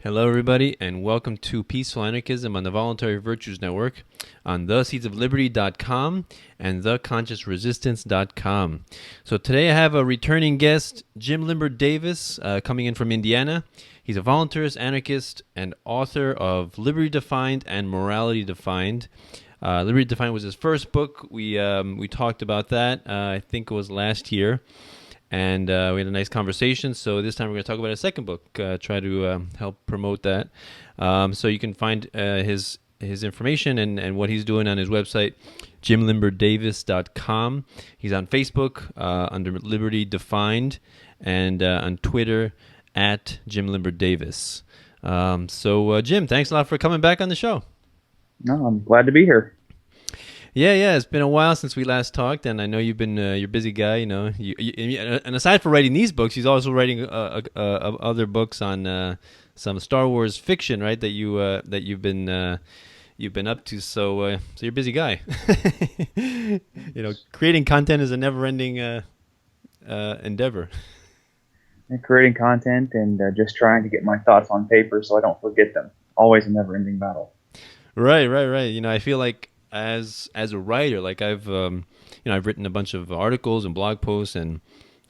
Hello, everybody, and welcome to Peaceful Anarchism on the Voluntary Virtues Network on theseedsofliberty.com and theconsciousresistance.com. So today I have a returning guest, Jim Limbert Davis, coming in from Indiana. He's a voluntarist, anarchist, and author of Liberty Defined and Morality Defined. Liberty Defined was his first book. We talked about that, I think it was last year. And we had a nice conversation. So this time we're going to talk about a second book, try to help promote that. So you can find his information and what he's doing on his website, jimlimberdavis.com. He's on Facebook under Liberty Defined, and on Twitter at Jim Limbert Davis. So Jim, thanks a lot for coming back on the show. No, I'm glad to be here. Yeah. It's been a while since we last talked, and I know you've been you're a busy guy. You know, and aside from writing these books, he's also writing other books on some Star Wars fiction, right? That you've been up to. So you're a busy guy. Creating content is a never-ending endeavor. And creating content and just trying to get my thoughts on paper so I don't forget them. Always a never-ending battle. Right. I feel like as a writer, like I've written a bunch of articles and blog posts, and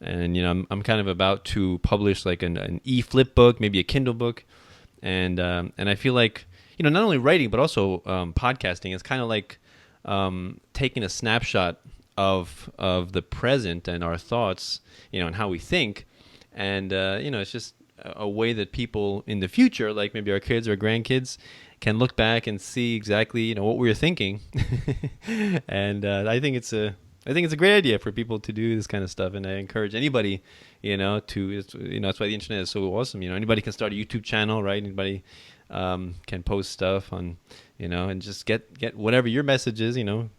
I'm kind of about to publish like an e-flip book, maybe a Kindle book, and I feel like not only writing but also podcasting is kind of like taking a snapshot of the present and our thoughts, and how we think, and it's just a way that people in the future, like maybe our kids or grandkids, can look back and see exactly what we were thinking, and I think it's a great idea for people to do this kind of stuff, and I encourage anybody to that's why the internet is so awesome. Anybody can start a YouTube channel, right? Anybody can post stuff on and just get whatever your message is. I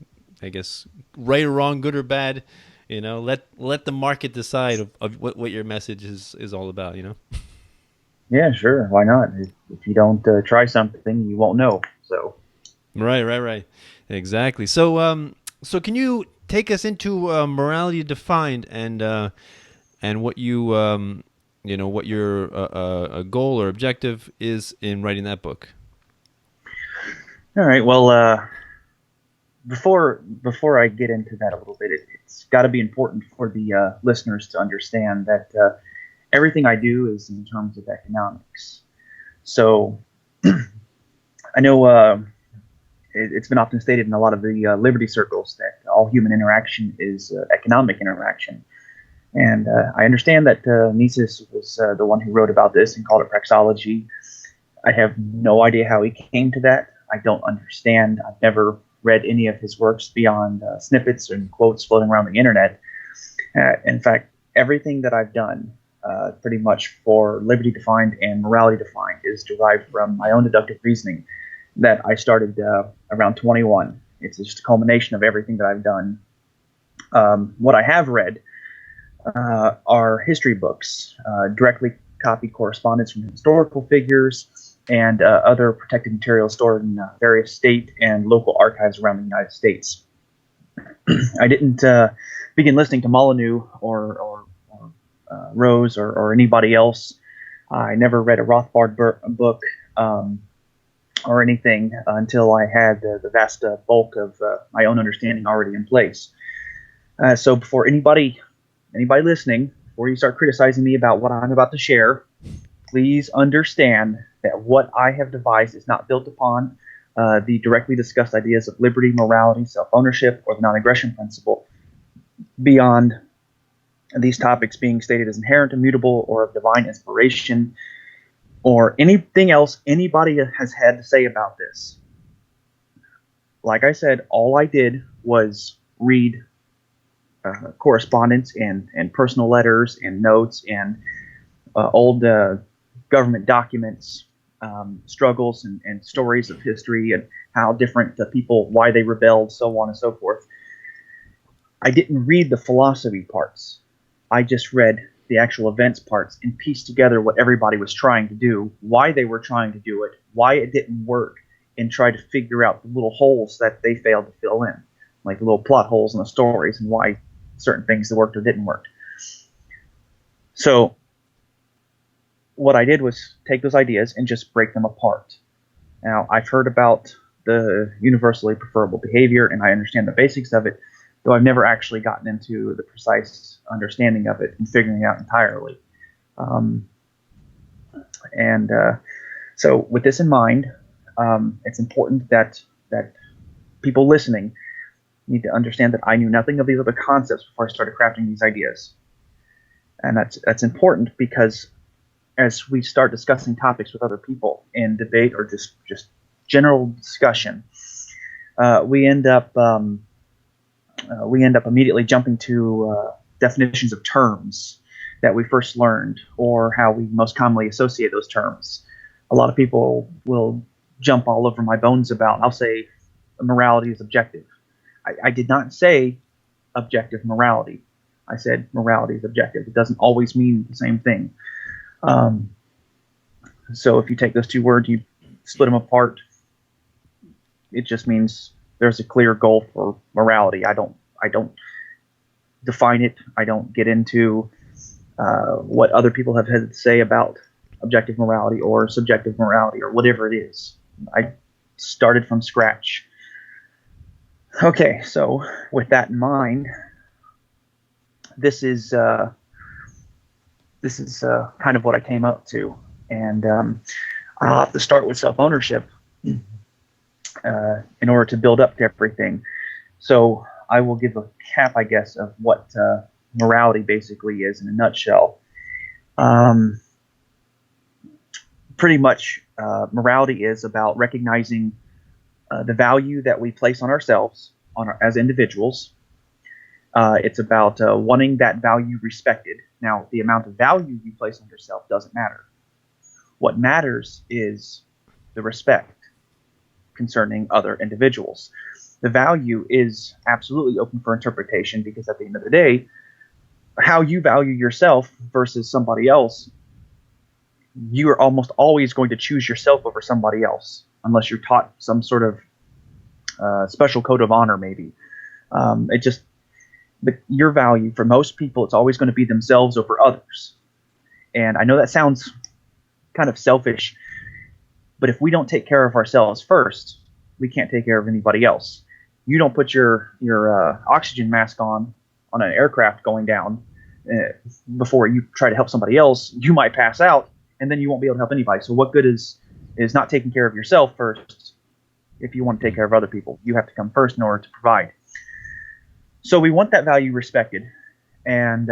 guess right or wrong, good or bad. Let the market decide of what your message is all about. Yeah, sure. Why not? If you don't try something, you won't know. So. Right. Exactly. So so can you take us into Morality Defined and what you what your a goal or objective is in writing that book? All right. Well, before I get into that a little bit, it's got to be important for the listeners to understand that everything I do is in terms of economics. So I know it's been often stated in a lot of the liberty circles that all human interaction is economic interaction. And I understand that Mises was the one who wrote about this and called it praxology. I have no idea how he came to that. I don't understand. I've never read any of his works beyond snippets and quotes floating around the internet. In fact, everything that I've done pretty much for Liberty Defined and Morality Defined is derived from my own deductive reasoning that I started around 21. It's just a culmination of everything that I've done. What I have read are history books, directly copied correspondence from historical figures, and other protected materials stored in various state and local archives around the United States. I didn't begin listening to Molyneux or Rose or anybody else. I never read a Rothbard book or anything until I had the vast bulk of my own understanding already in place. So before anybody listening, before you start criticizing me about what I'm about to share, please understand that what I have devised is not built upon the directly discussed ideas of liberty, morality, self-ownership, or the non-aggression principle, beyond these topics being stated as inherent, immutable, or of divine inspiration, or anything else anybody has had to say about this. Like I said, all I did was read correspondence and personal letters and notes and old government documents, struggles and stories of history and how different people, why they rebelled, so on and so forth. I didn't read the philosophy parts. I just read the actual events parts and pieced together what everybody was trying to do, why they were trying to do it, why it didn't work, and try to figure out the little holes that they failed to fill in, like the little plot holes in the stories and why certain things that worked or didn't work. So what I did was take those ideas and just break them apart. Now, I've heard about the universally preferable behavior, and I understand the basics of it, though I've never actually gotten into the precise understanding of it and figuring it out entirely. Um, and so, with this in mind, it's important that people listening need to understand that I knew nothing of these other concepts before I started crafting these ideas, and that's important because as we start discussing topics with other people in debate or just general discussion, we end up immediately jumping to definitions of terms that we first learned or how we most commonly associate those terms. A lot of people will jump all over my bones about, I'll say, morality is objective. I did not say objective morality. I said morality is objective. It doesn't always mean the same thing. So if you take those two words, you split them apart, it just means there's a clear goal for morality. I don't define it. I don't get into what other people have had to say about objective morality or subjective morality or whatever it is. I started from scratch. Okay, so with that in mind, this is kind of what I came up to, and I'll have to start with self-ownership in order to build up to everything. So I will give a cap, I guess, of what morality basically is in a nutshell. Pretty much, morality is about recognizing the value that we place on ourselves as individuals. It's about wanting that value respected. Now, the amount of value you place on yourself doesn't matter. What matters is the respect concerning other individuals. The value is absolutely open for interpretation because at the end of the day, how you value yourself versus somebody else, you are almost always going to choose yourself over somebody else unless you're taught some sort of special code of honor, maybe. But your value, for most people, it's always going to be themselves over others. And I know that sounds kind of selfish, but if we don't take care of ourselves first, we can't take care of anybody else. You don't put your oxygen mask on an aircraft going down before you try to help somebody else. You might pass out, and then you won't be able to help anybody. So what good is not taking care of yourself first if you want to take care of other people? You have to come first in order to provide. So we want that value respected, and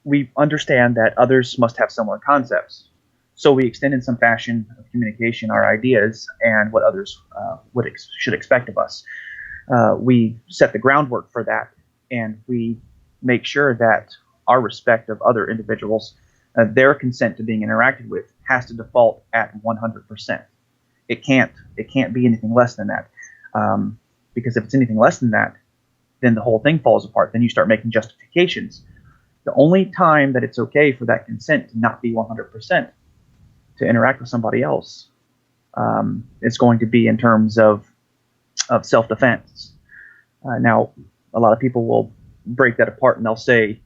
we understand that others must have similar concepts. So we extend in some fashion of communication our ideas and what others should expect of us. We set the groundwork for that, and we make sure that our respect of other individuals, their consent to being interacted with, has to default at 100%. It can't be anything less than that, because if it's anything less than that, then the whole thing falls apart. Then you start making justifications. The only time that it's okay for that consent to not be 100% to interact with somebody else is going to be in terms of self-defense. Now, a lot of people will break that apart and they'll say,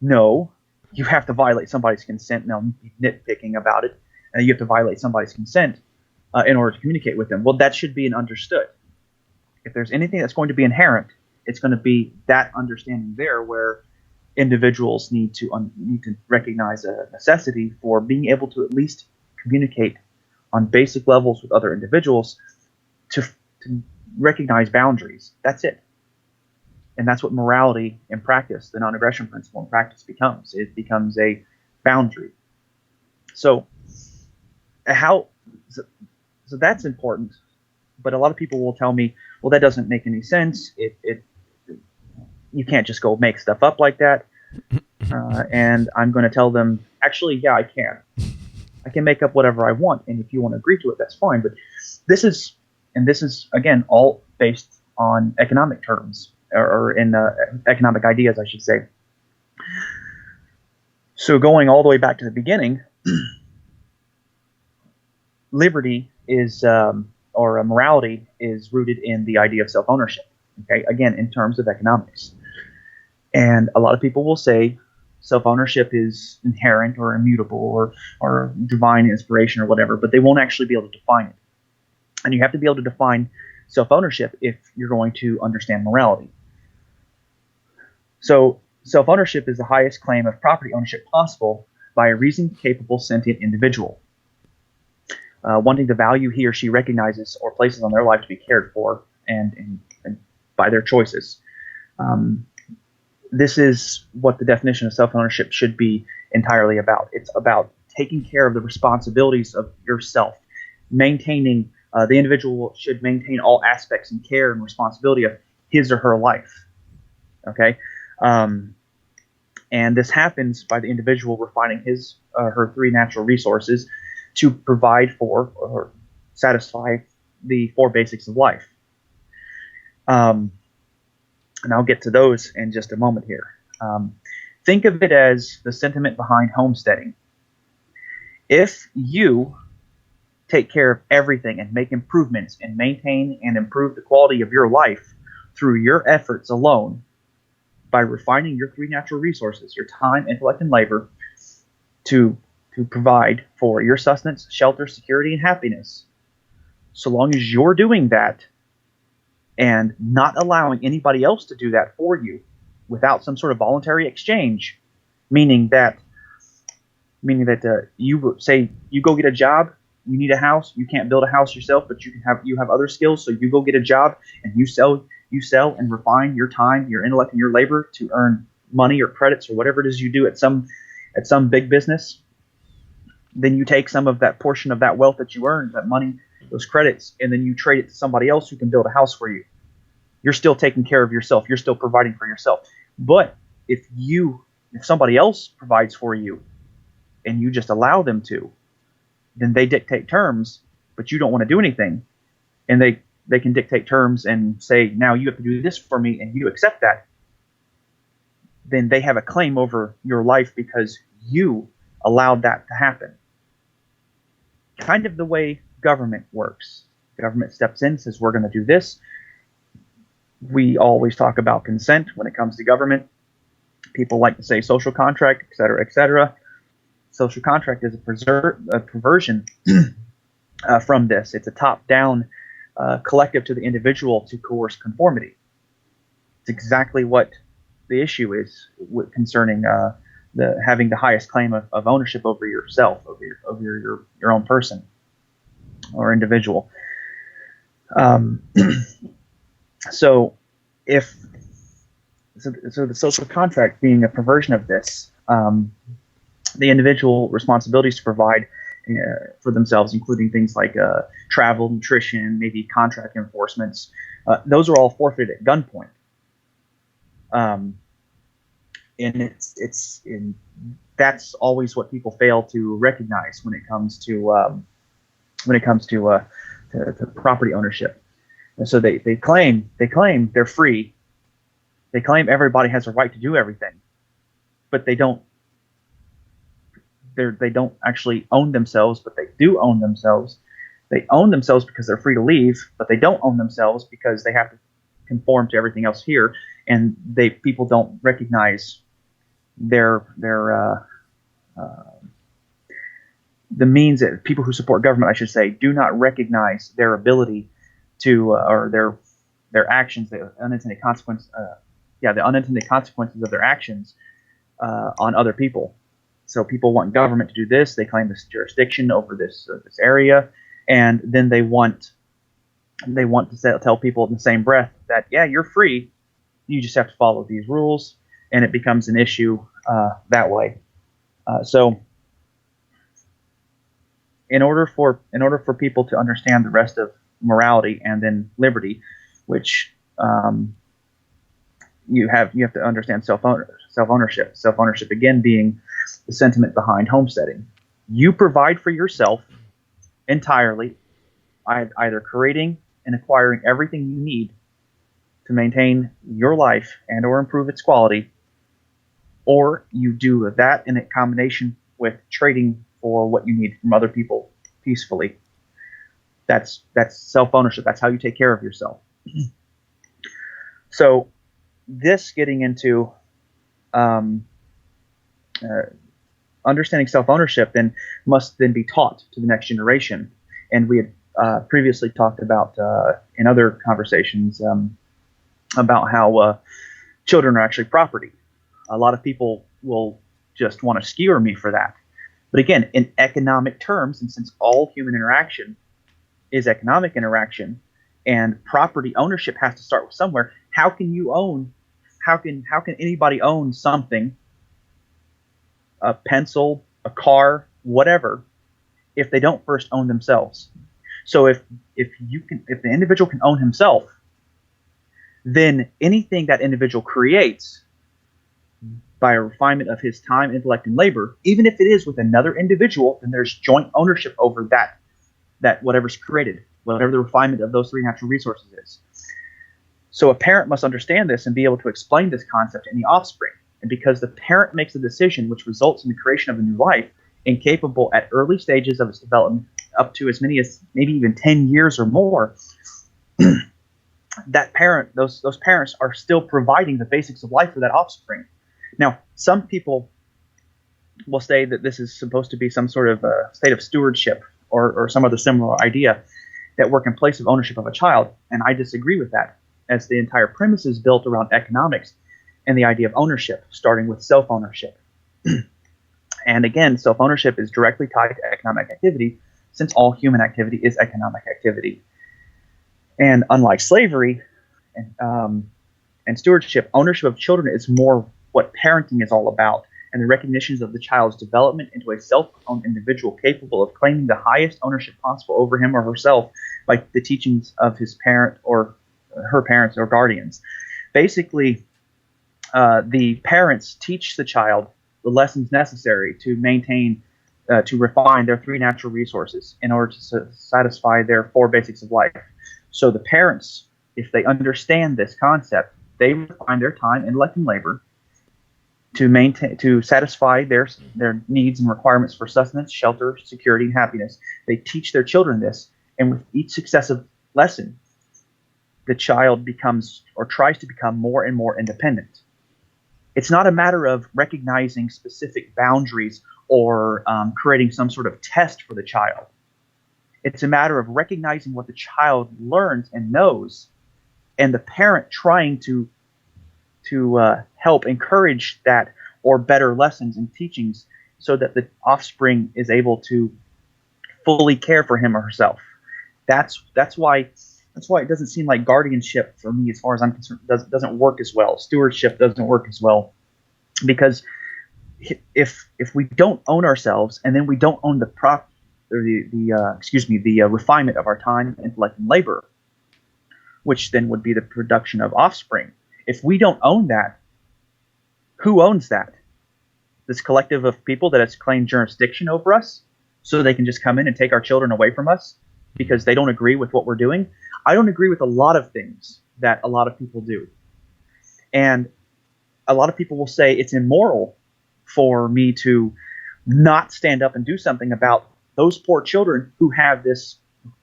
no, you have to violate somebody's consent, and they'll be nitpicking about it, and you have to violate somebody's consent in order to communicate with them. Well, that should be an understood. If there's anything that's going to be inherent, it's going to be that understanding there, where individuals need to recognize a necessity for being able to at least communicate on basic levels with other individuals to recognize boundaries. That's it. And that's what morality in practice, the non-aggression principle in practice becomes. It becomes a boundary. So that's important. But a lot of people will tell me, well, that doesn't make any sense. You can't just go make stuff up like that. And I'm going to tell them, actually, yeah, I can. I can make up whatever I want, and if you want to agree to it, that's fine. But this is again all based on economic terms, or in economic ideas, I should say. So going all the way back to the beginning, liberty is or morality is rooted in the idea of self-ownership. Okay, again, in terms of economics. And a lot of people will say Self-ownership is inherent or immutable or divine inspiration or whatever, but they won't actually be able to define it. And you have to be able to define self-ownership if you're going to understand morality. So self-ownership is the highest claim of property ownership possible by a reason-capable sentient individual, wanting the value he or she recognizes or places on their life to be cared for and by their choices. This is what the definition of self-ownership should be entirely about. It's about taking care of the responsibilities of yourself, maintaining the individual should maintain all aspects and care and responsibility of his or her life. Okay, and this happens by the individual refining his or her three natural resources to provide for or satisfy the four basics of life. And I'll get to those in just a moment here. Think of it as the sentiment behind homesteading. If you take care of everything and make improvements and maintain and improve the quality of your life through your efforts alone, by refining your three natural resources, your time, intellect, and labor, to provide for your sustenance, shelter, security, and happiness, so long as you're doing that and not allowing anybody else to do that for you without some sort of voluntary exchange, meaning that you say you go get a job, you need a house, you can't build a house yourself, but you have other skills, so you go get a job and you sell and refine your time, your intellect, and your labor to earn money or credits or whatever it is you do at some big business. Then you take some of that portion of that wealth that you earned, that money, those credits, and then you trade it to somebody else who can build a house for you. You're still taking care of yourself. You're still providing for yourself. But if somebody else provides for you and you just allow them to, then they dictate terms, but you don't want to do anything. And they can dictate terms and say, now you have to do this for me, and you accept that. Then they have a claim over your life because you allowed that to happen. Kind of the way government works. Government steps in, says we're going to do this. We always talk about consent when it comes to government. People like to say social contract, et cetera, et cetera. Social contract is a perversion from this. It's a top-down collective to the individual to coerce conformity. It's exactly what the issue is concerning having the highest claim of ownership over yourself, over your own person or individual. So the social contract being a perversion of this, the individual responsibilities to provide for themselves, including things like travel, nutrition, maybe contract enforcements, those are all forfeited at gunpoint. And that's always what people fail to recognize when it comes to property ownership. And so they claim they're free. They claim everybody has a right to do everything, but they don't actually own themselves, but they do own themselves. They own themselves because they're free to leave, but they don't own themselves because they have to conform to everything else here. And people don't recognize the means that people who support government, I should say, do not recognize their ability to or their actions, the unintended consequences of their actions on other people. So people want government to do this. They claim this jurisdiction over this area, and then they want to tell people in the same breath that, yeah, you're free. You just have to follow these rules, and it becomes an issue that way. So in order for people to understand the rest of morality and then liberty, which you have to understand self-ownership. Self-ownership, again, being the sentiment behind homesteading. You provide for yourself entirely, either creating and acquiring everything you need to maintain your life and or improve its quality, or you do that in a combination with trading for what you need from other people peacefully. That's self-ownership. That's how you take care of yourself. So this getting into understanding self-ownership then must then be taught to the next generation. And we had previously talked about in other conversations about how children are actually property. A lot of people will just want to skewer me for that. But again, in economic terms, and since all human interaction is economic interaction, and property ownership has to start with somewhere, how can anybody own something, a pencil, a car, whatever, if they don't first own themselves? So if the individual can own himself, then anything that individual creates by a refinement of his time, intellect, and labor, even if it is with another individual, then there's joint ownership over that whatever's created, whatever the refinement of those three natural resources is. So a parent must understand this and be able to explain this concept in the offspring. And because the parent makes a decision which results in the creation of a new life, incapable at early stages of its development, up to as many as maybe even 10 years or more, that parent, those parents are still providing the basics of life for that offspring. Now, some people will say that this is supposed to be some sort of state of stewardship or some other similar idea that work in place of ownership of a child, and I disagree with that, as the entire premise is built around economics and the idea of ownership, starting with self-ownership. And again, self-ownership is directly tied to economic activity, since all human activity is economic activity. And unlike slavery and stewardship, ownership of children is more what parenting is all about, and the recognition of the child's development into a self-owned individual capable of claiming the highest ownership possible over him or herself by the teachings of his parent or her parents or guardians. Basically, the parents teach the child the lessons necessary to maintain, to refine their three natural resources in order to satisfy their four basics of life. So the parents, if they understand this concept, they refine their time, intellect, and labor to satisfy their needs and requirements for sustenance, shelter, security, and happiness. They teach their children this, and with each successive lesson, the child becomes or tries to become more and more independent. It's not a matter of recognizing specific boundaries or creating some sort of test for the child. It's a matter of recognizing what the child learns and knows, and the parent trying to help encourage that or better lessons and teachings so that the offspring is able to fully care for him or herself. That's why it doesn't seem like guardianship for me, as far as I'm concerned, doesn't work as well. Stewardship doesn't work as well, because if we don't own ourselves, and then we don't own the refinement of our time, intellect, and labor, which then would be the production of offspring. If we don't own that, who owns that? This collective of people that has claimed jurisdiction over us, so they can just come in and take our children away from us because they don't agree with what we're doing. I don't agree with a lot of things that a lot of people do. And a lot of people will say it's immoral for me to not stand up and do something about those poor children who have this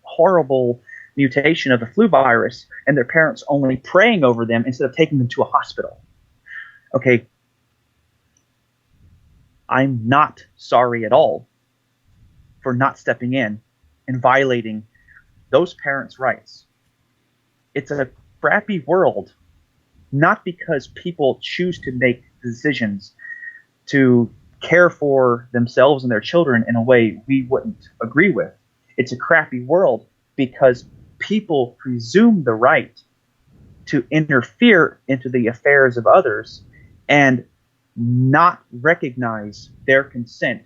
horrible mutation of the flu virus and their parents only praying over them instead of taking them to a hospital. Okay, I'm not sorry at all for not stepping in and violating those parents' rights. It's a crappy world, not because people choose to make decisions to care for themselves and their children in a way we wouldn't agree with. It's a crappy world because people presume the right to interfere into the affairs of others and not recognize their consent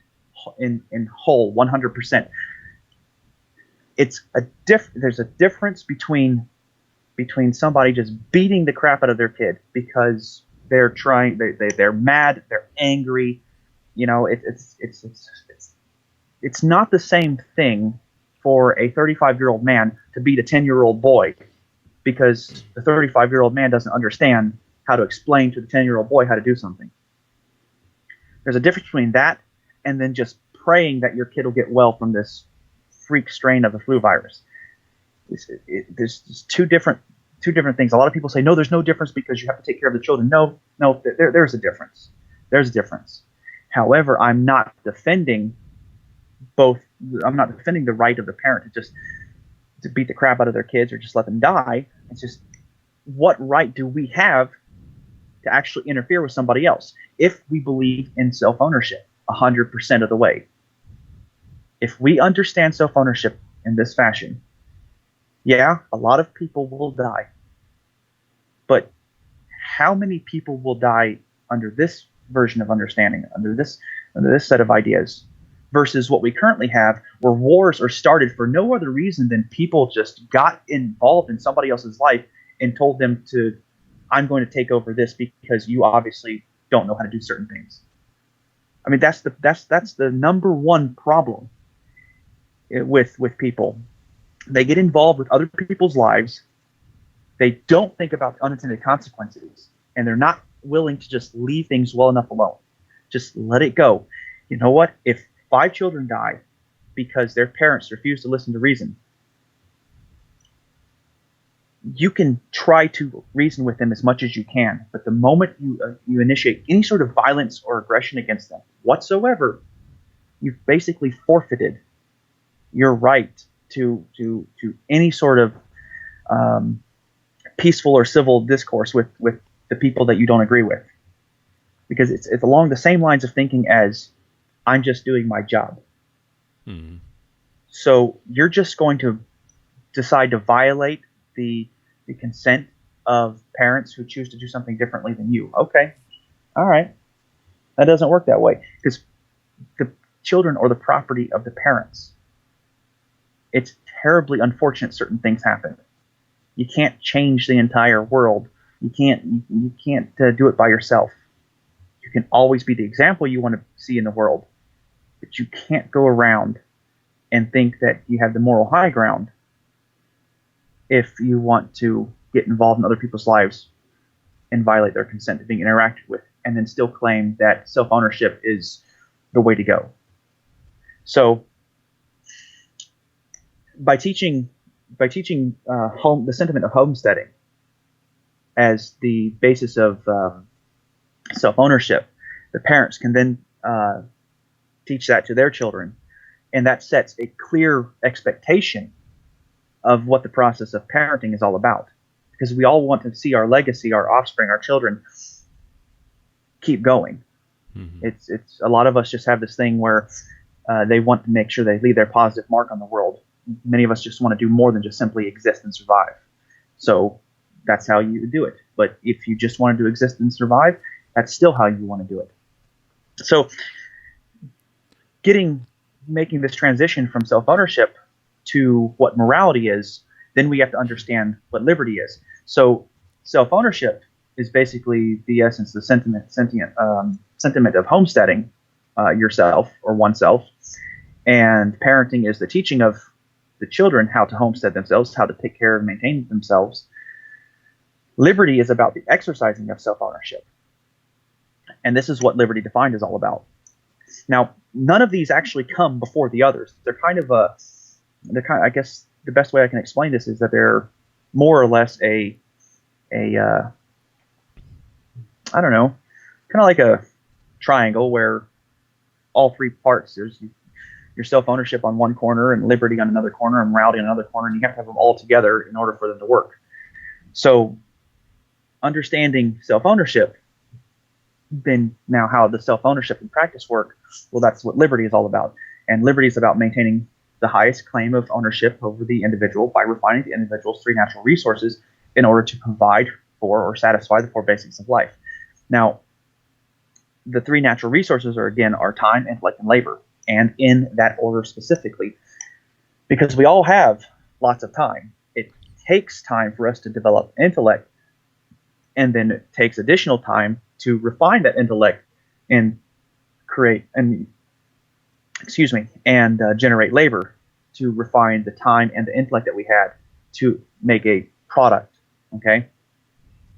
in whole 100%. There's a difference between somebody just beating the crap out of their kid because they're mad, they're angry. You know, it's not the same thing for a 35-year-old man to beat a 10-year-old boy because the 35-year-old man doesn't understand how to explain to the 10-year-old boy how to do something. There's a difference between that and then just praying that your kid will get well from this freak strain of the flu virus. There's two different things. A lot of people say, no, there's no difference because you have to take care of the children. No, there's a difference. There's a difference. However, I'm not defending both. I'm not defending the right of the parent to just to beat the crap out of their kids or just let them die. It's just, what right do we have to actually interfere with somebody else if we believe in self-ownership 100% of the way? If we understand self-ownership in this fashion, yeah, a lot of people will die. But how many people will die under this version of understanding, under this set of ideas, versus what we currently have, where wars are started for no other reason than people just got involved in somebody else's life and told them to, I'm going to take over this because you obviously don't know how to do certain things. I mean, that's the number one problem with people. They get involved with other people's lives. They don't think about the unintended consequences, and they're not willing to just leave things well enough alone. Just let it go. You know what? If 5 children die because their parents refuse to listen to reason, you can try to reason with them as much as you can, but the moment you initiate any sort of violence or aggression against them whatsoever, you've basically forfeited your right to any sort of peaceful or civil discourse with the people that you don't agree with, because it's along the same lines of thinking as, I'm just doing my job. Mm-hmm. So you're just going to decide to violate the consent of parents who choose to do something differently than you. Okay, all right, that doesn't work that way, because the children are the property of the parents. It's terribly unfortunate certain things happen. You can't change the entire world. You can't do it by yourself. You can always be the example you want to see in the world, but you can't go around and think that you have the moral high ground if you want to get involved in other people's lives and violate their consent to being interacted with, and then still claim that self-ownership is the way to go. So by teaching the sentiment of homesteading as the basis of self-ownership, the parents can then teach that to their children, and that sets a clear expectation of what the process of parenting is all about, because we all want to see our legacy, our offspring, our children keep going. Mm-hmm. It's a lot of us just have this thing where they want to make sure they leave their positive mark on the world. Many of us just want to do more than just simply exist and survive. So that's how you do it. But if you just wanted to exist and survive, that's still how you want to do it. So making this transition from self-ownership to what morality is, then we have to understand what liberty is. So self-ownership is basically the essence, the sentiment of homesteading yourself or oneself, and parenting is the teaching of the children how to homestead themselves, how to take care and maintain themselves. Liberty is about the exercising of self-ownership, and this is what liberty defined is all about. Now, none of these actually come before the others. I guess the best way I can explain this is that they're more or less I don't know, kind of like a triangle where all 3 parts, there's your self-ownership on one corner and liberty on another corner and morality on another corner, and you have to have them all together in order for them to work. So understanding self-ownership, then now how the self-ownership and practice work, well, that's what liberty is all about. And liberty is about maintaining the highest claim of ownership over the individual by refining the individual's 3 natural resources in order to provide for or satisfy the 4 basics of life. Now, the 3 natural resources are, again, our time, intellect, and labor, and in that order specifically, because we all have lots of time. It takes time for us to develop intellect, and then it takes additional time to refine that intellect and generate labor to refine the time and the intellect that we had to make a product. Okay.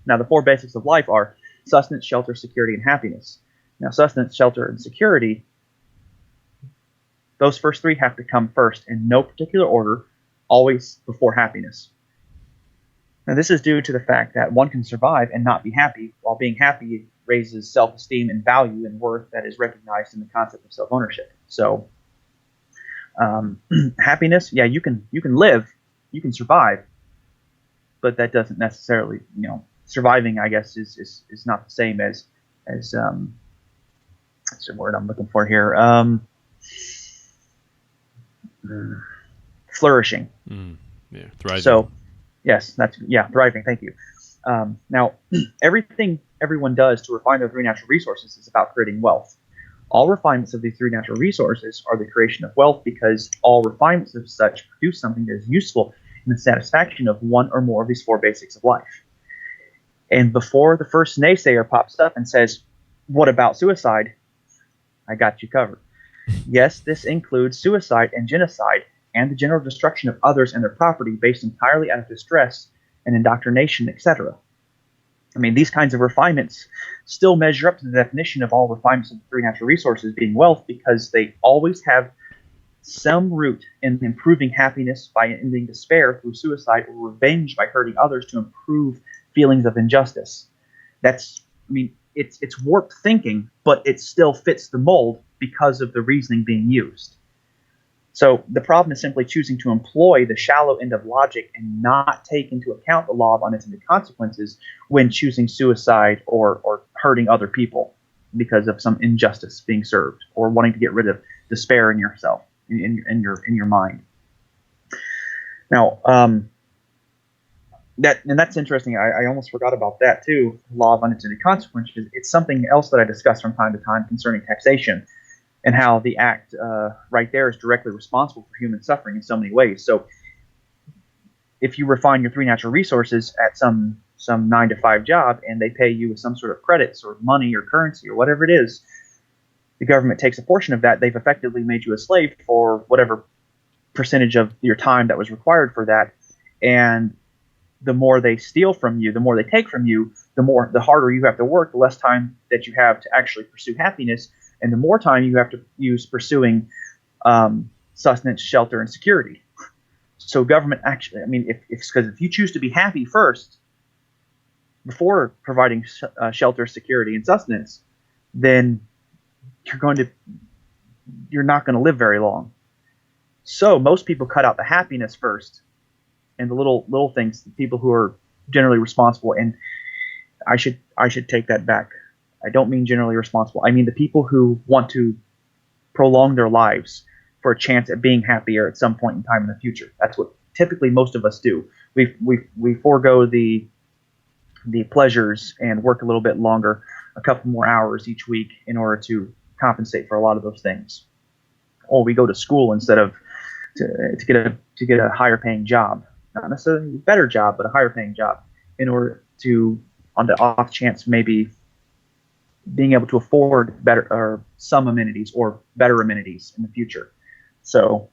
Now, the 4 basics of life are sustenance, shelter, security, and happiness. Now, sustenance, shelter, and security, those first 3 have to come first in no particular order, always before happiness. Now, this is due to the fact that one can survive and not be happy, while being happy raises self-esteem and value and worth that is recognized in the concept of self-ownership. So happiness, yeah, you can live, you can survive, but that doesn't necessarily, surviving, I guess, is not the same as what's the word I'm looking for here? Flourishing. Yeah, thriving. So, yes, thriving. Thank you. Now, everything everyone does to refine their three natural resources is about creating wealth. All refinements of these three natural resources are the creation of wealth, because all refinements of such produce something that is useful in the satisfaction of one or more of these four basics of life. And before the first naysayer pops up and says, "What about suicide?" I got you covered. Yes, this includes suicide and genocide and the general destruction of others and their property based entirely out of distress and indoctrination, etc. I mean, these kinds of refinements still measure up to the definition of all refinements of the three natural resources being wealth, because they always have some root in improving happiness by ending despair through suicide, or revenge by hurting others to improve feelings of injustice. It's warped thinking, but it still fits the mold because of the reasoning being used. So the problem is simply choosing to employ the shallow end of logic and not take into account the law of unintended consequences when choosing suicide or hurting other people because of some injustice being served, or wanting to get rid of despair in yourself, in your mind. Now, that's interesting. I almost forgot about that too. Law of unintended consequences. It's something else that I discuss from time to time concerning taxation, and how the act right there is directly responsible for human suffering in so many ways. So if you refine your three natural resources at some 9-to-5 job, and they pay you with some sort of credits or money or currency or whatever it is, the government takes a portion of that. They've effectively made you a slave for whatever percentage of your time that was required for that. And the more they steal from you, the more they take from you, the harder you have to work, the less time that you have to actually pursue happiness, and the more time you have to use pursuing sustenance, shelter, and security. So government actually, if you choose to be happy first, before providing shelter, security, and sustenance, then you're not going to live very long. So most people cut out the happiness first, and the little things, the people who are generally responsible. And I should take that back. I don't mean generally responsible. I mean the people who want to prolong their lives for a chance at being happier at some point in time in the future. That's what typically most of us do. We forego the pleasures and work a little bit longer, a couple more hours each week, in order to compensate for a lot of those things. Or we go to school instead of to get a higher paying job, not necessarily a better job, but a higher paying job, in order to, on the off chance, maybe being able to afford better or some amenities or better amenities in the future. So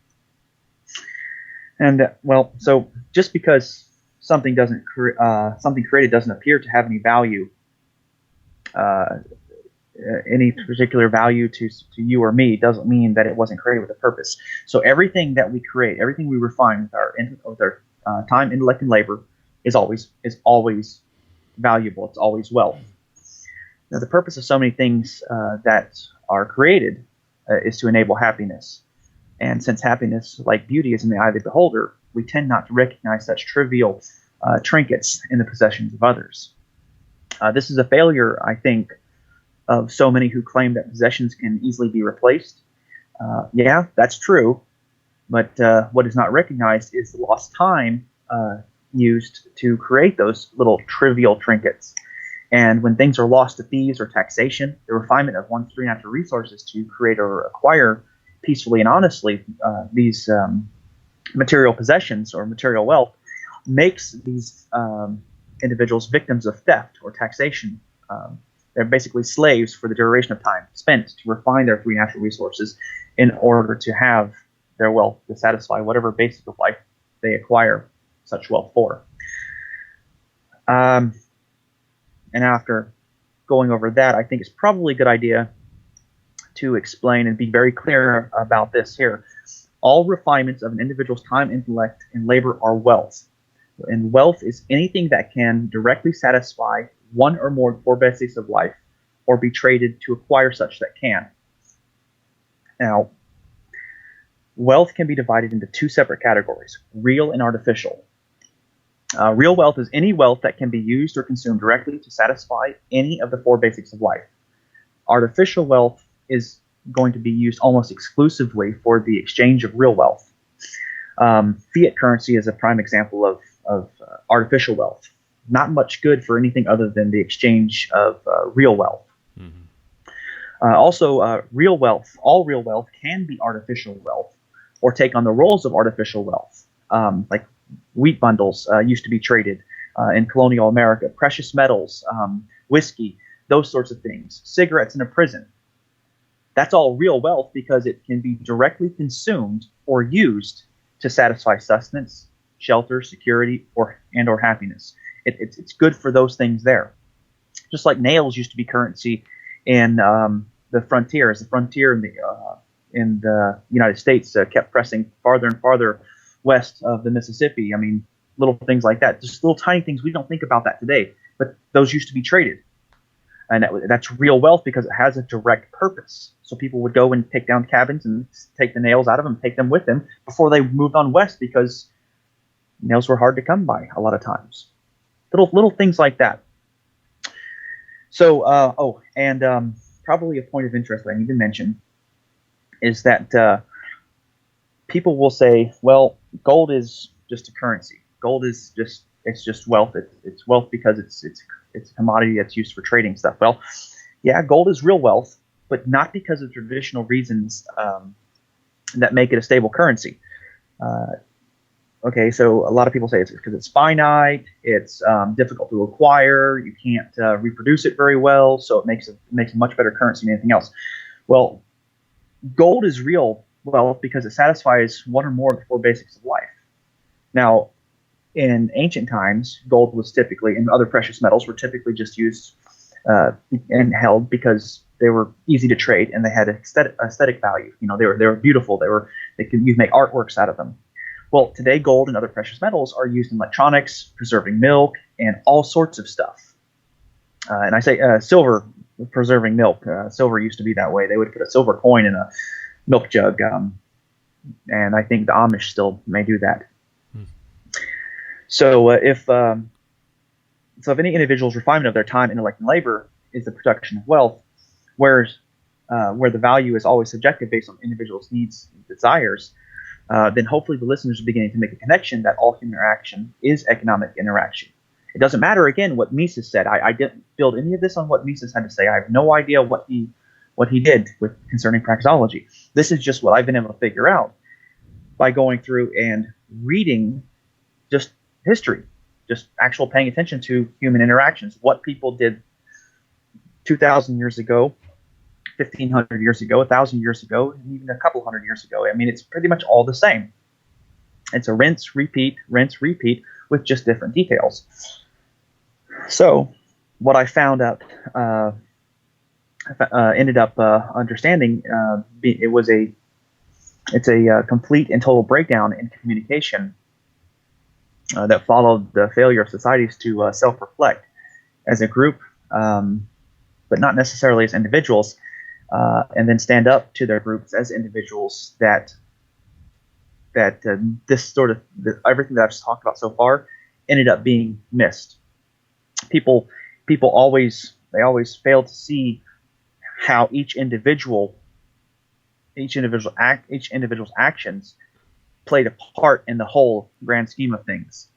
just because something created doesn't appear to have any value, any particular value to you or me, doesn't mean that it wasn't created with a purpose. So everything that we create, everything we refine with our time, intellect, and labor is always valuable. It's always wealth. Now, the purpose of so many things that are created is to enable happiness. And since happiness, like beauty, is in the eye of the beholder, we tend not to recognize such trivial trinkets in the possessions of others. This is a failure, I think, of so many who claim that possessions can easily be replaced. Yeah, that's true. But what is not recognized is the lost time used to create those little trivial trinkets. And when things are lost to thieves or taxation, the refinement of one's three natural resources to create or acquire peacefully and honestly these material possessions or material wealth makes these individuals victims of theft or taxation. They're basically slaves for the duration of time spent to refine their three natural resources in order to have their wealth to satisfy whatever basic of life they acquire such wealth for. And after going over that, I think it's probably a good idea to explain and be very clear about this here. All refinements of an individual's time, intellect, and labor are wealth. And wealth is anything that can directly satisfy one or more four basics of life, or be traded to acquire such that can. Now, wealth can be divided into two separate categories, real and artificial. Real wealth is any wealth that can be used or consumed directly to satisfy any of the four basics of life. Artificial wealth is going to be used almost exclusively for the exchange of real wealth. Fiat currency is a prime example of artificial wealth. Not much good for anything other than the exchange of real wealth. Also, real wealth, all real wealth can be artificial wealth or take on the roles of artificial wealth. Like wheat bundles used to be traded in colonial America, precious metals, whiskey, those sorts of things, cigarettes in a prison. That's all real wealth because it can be directly consumed or used to satisfy sustenance, shelter, security, or happiness. It's good for those things there. Just like nails used to be currency in the frontiers. The frontier in the United States kept pressing farther and farther west of the Mississippi. I mean, little things like that. Just little tiny things. We don't think about that today, but those used to be traded. And that's real wealth because it has a direct purpose. So people would go and take down cabins and take the nails out of them, take them with them before they moved on west because nails were hard to come by a lot of times. Little things like that. So, probably a point of interest that I need to mention is that people will say, well, gold is just a currency. Gold is just wealth. It's wealth because it's a commodity that's used for trading stuff. Well, yeah, gold is real wealth, but not because of traditional reasons that make it a stable currency. Okay, so a lot of people say it's because it's finite, it's difficult to acquire, you can't reproduce it very well, so it makes a much better currency than anything else. Well, gold is real wealth because it satisfies one or more of the four basics of life. Now, in ancient times, gold was typically, and other precious metals were typically just used and held because they were easy to trade and they had aesthetic value. You know, they were beautiful. You could make artworks out of them. Well, today gold and other precious metals are used in electronics, preserving milk, and all sorts of stuff. And I say silver preserving milk. Silver used to be that way. They would put a silver coin in a milk jug, and I think the Amish still may do that. So if any individual's refinement of their time, intellect, and labor is the production of wealth, where the value is always subjective based on individuals' needs and desires, then hopefully the listeners are beginning to make a connection that all human interaction is economic interaction. It doesn't matter, again, what Mises said. I didn't build any of this on what Mises had to say. I have no idea what he did concerning praxeology. This is just what I've been able to figure out by going through and reading just history, just actual paying attention to human interactions, what people did 2,000 years ago, 1,500 years ago, 1,000 years ago, and even a couple hundred years ago. I mean, it's pretty much all the same. It's a rinse, repeat with just different details. So what I found out, ended up understanding, it's a complete and total breakdown in communication that followed the failure of societies to self-reflect as a group, but not necessarily as individuals, and then stand up to their groups as individuals. That this sort of everything that I've just talked about so far ended up being missed. People always fail to see how each individual's actions played a part in the whole grand scheme of things.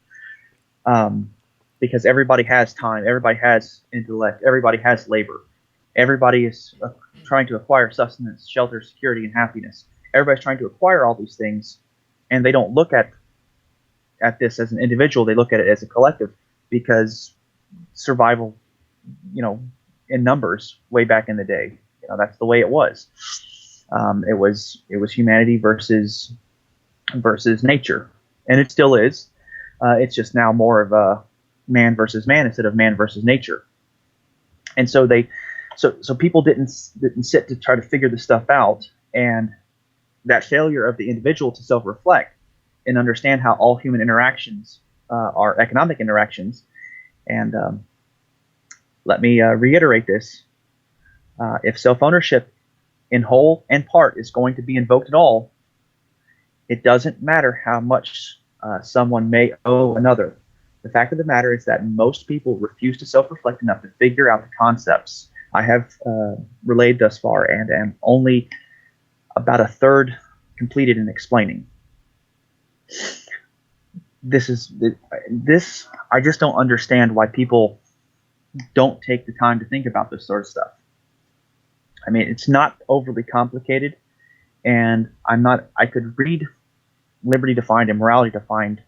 Because everybody has time, everybody has intellect, everybody has labor. Everybody is trying to acquire sustenance, shelter, security, and happiness. Everybody's trying to acquire all these things, and they don't look at this as an individual. They look at it as a collective, because survival, in numbers way back in the day, that's the way it was. It was humanity versus nature, and it still is. It's just now more of a man versus man instead of man versus nature. And so so people didn't sit to try to figure this stuff out, and that failure of the individual to self-reflect and understand how all human interactions are economic interactions. And let me reiterate this. If self-ownership in whole and part is going to be invoked at all, it doesn't matter how much someone may owe another. The fact of the matter is that most people refuse to self-reflect enough to figure out the concepts I have relayed thus far, and am only about a third completed in explaining. This. I just don't understand why people don't take the time to think about this sort of stuff. I mean, it's not overly complicated, and I could read liberty defined and morality defined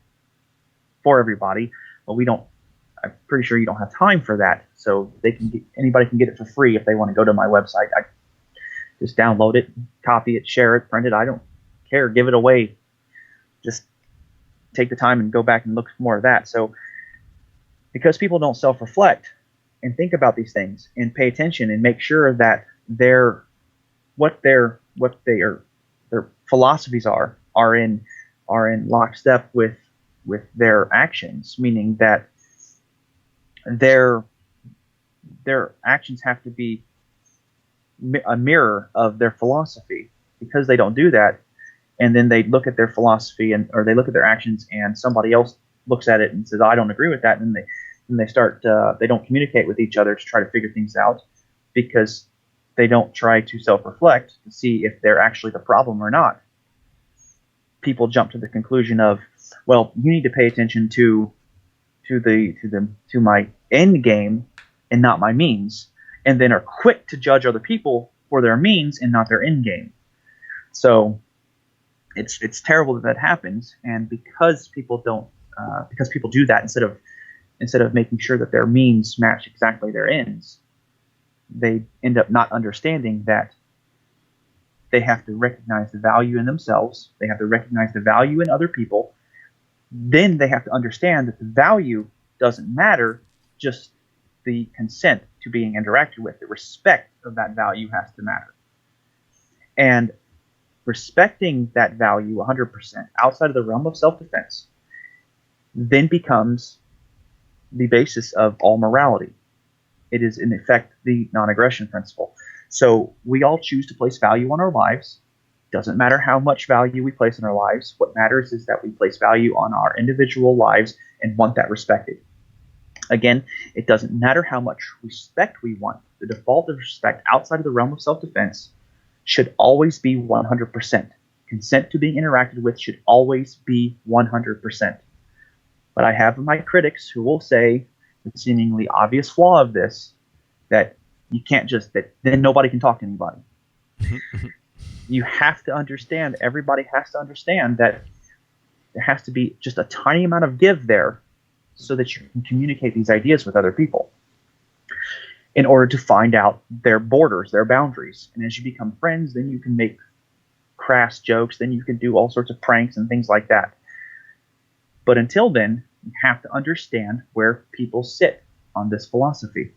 for everybody, but I'm pretty sure you don't have time for that. So anybody can get it for free if they want to go to my website. I just download it, copy it, share it, print it. I don't care. Give it away. Just take the time and go back and look for more of that. So because people don't self-reflect and think about these things and pay attention and make sure that their philosophies are in lockstep with their actions, meaning that their actions have to be a mirror of their philosophy. Because they don't do that, and then they look at their philosophy or they look at their actions, and somebody else looks at it and says, "I don't agree with that," and they start they don't communicate with each other to try to figure things out, because they don't try to self-reflect to see if they're actually the problem or not. People jump to the conclusion of, well, you need to pay attention to my end game and not my means, and then are quick to judge other people for their means and not their end game. So it's terrible that happens, and because people do that instead of making sure that their means match exactly their ends, they end up not understanding that they have to recognize the value in themselves. They have to recognize the value in other people. Then they have to understand that the value doesn't matter, just the consent to being interacted with. The respect of that value has to matter. And respecting that value 100% outside of the realm of self-defense then becomes the basis of all morality. It is, in effect, the non-aggression principle. So we all choose to place value on our lives. Doesn't matter how much value we place in our lives. What matters is that we place value on our individual lives and want that respected. Again, it doesn't matter how much respect we want. The default of respect outside of the realm of self-defense should always be 100%. Consent to being interacted with should always be 100%. But I have my critics who will say the seemingly obvious flaw of this, that you can't that then nobody can talk to anybody. You have to understand, everybody has to understand that there has to be just a tiny amount of give there so that you can communicate these ideas with other people in order to find out their borders, their boundaries. And as you become friends, then you can make crass jokes, then you can do all sorts of pranks and things like that. But until then, you have to understand where people sit on this philosophy,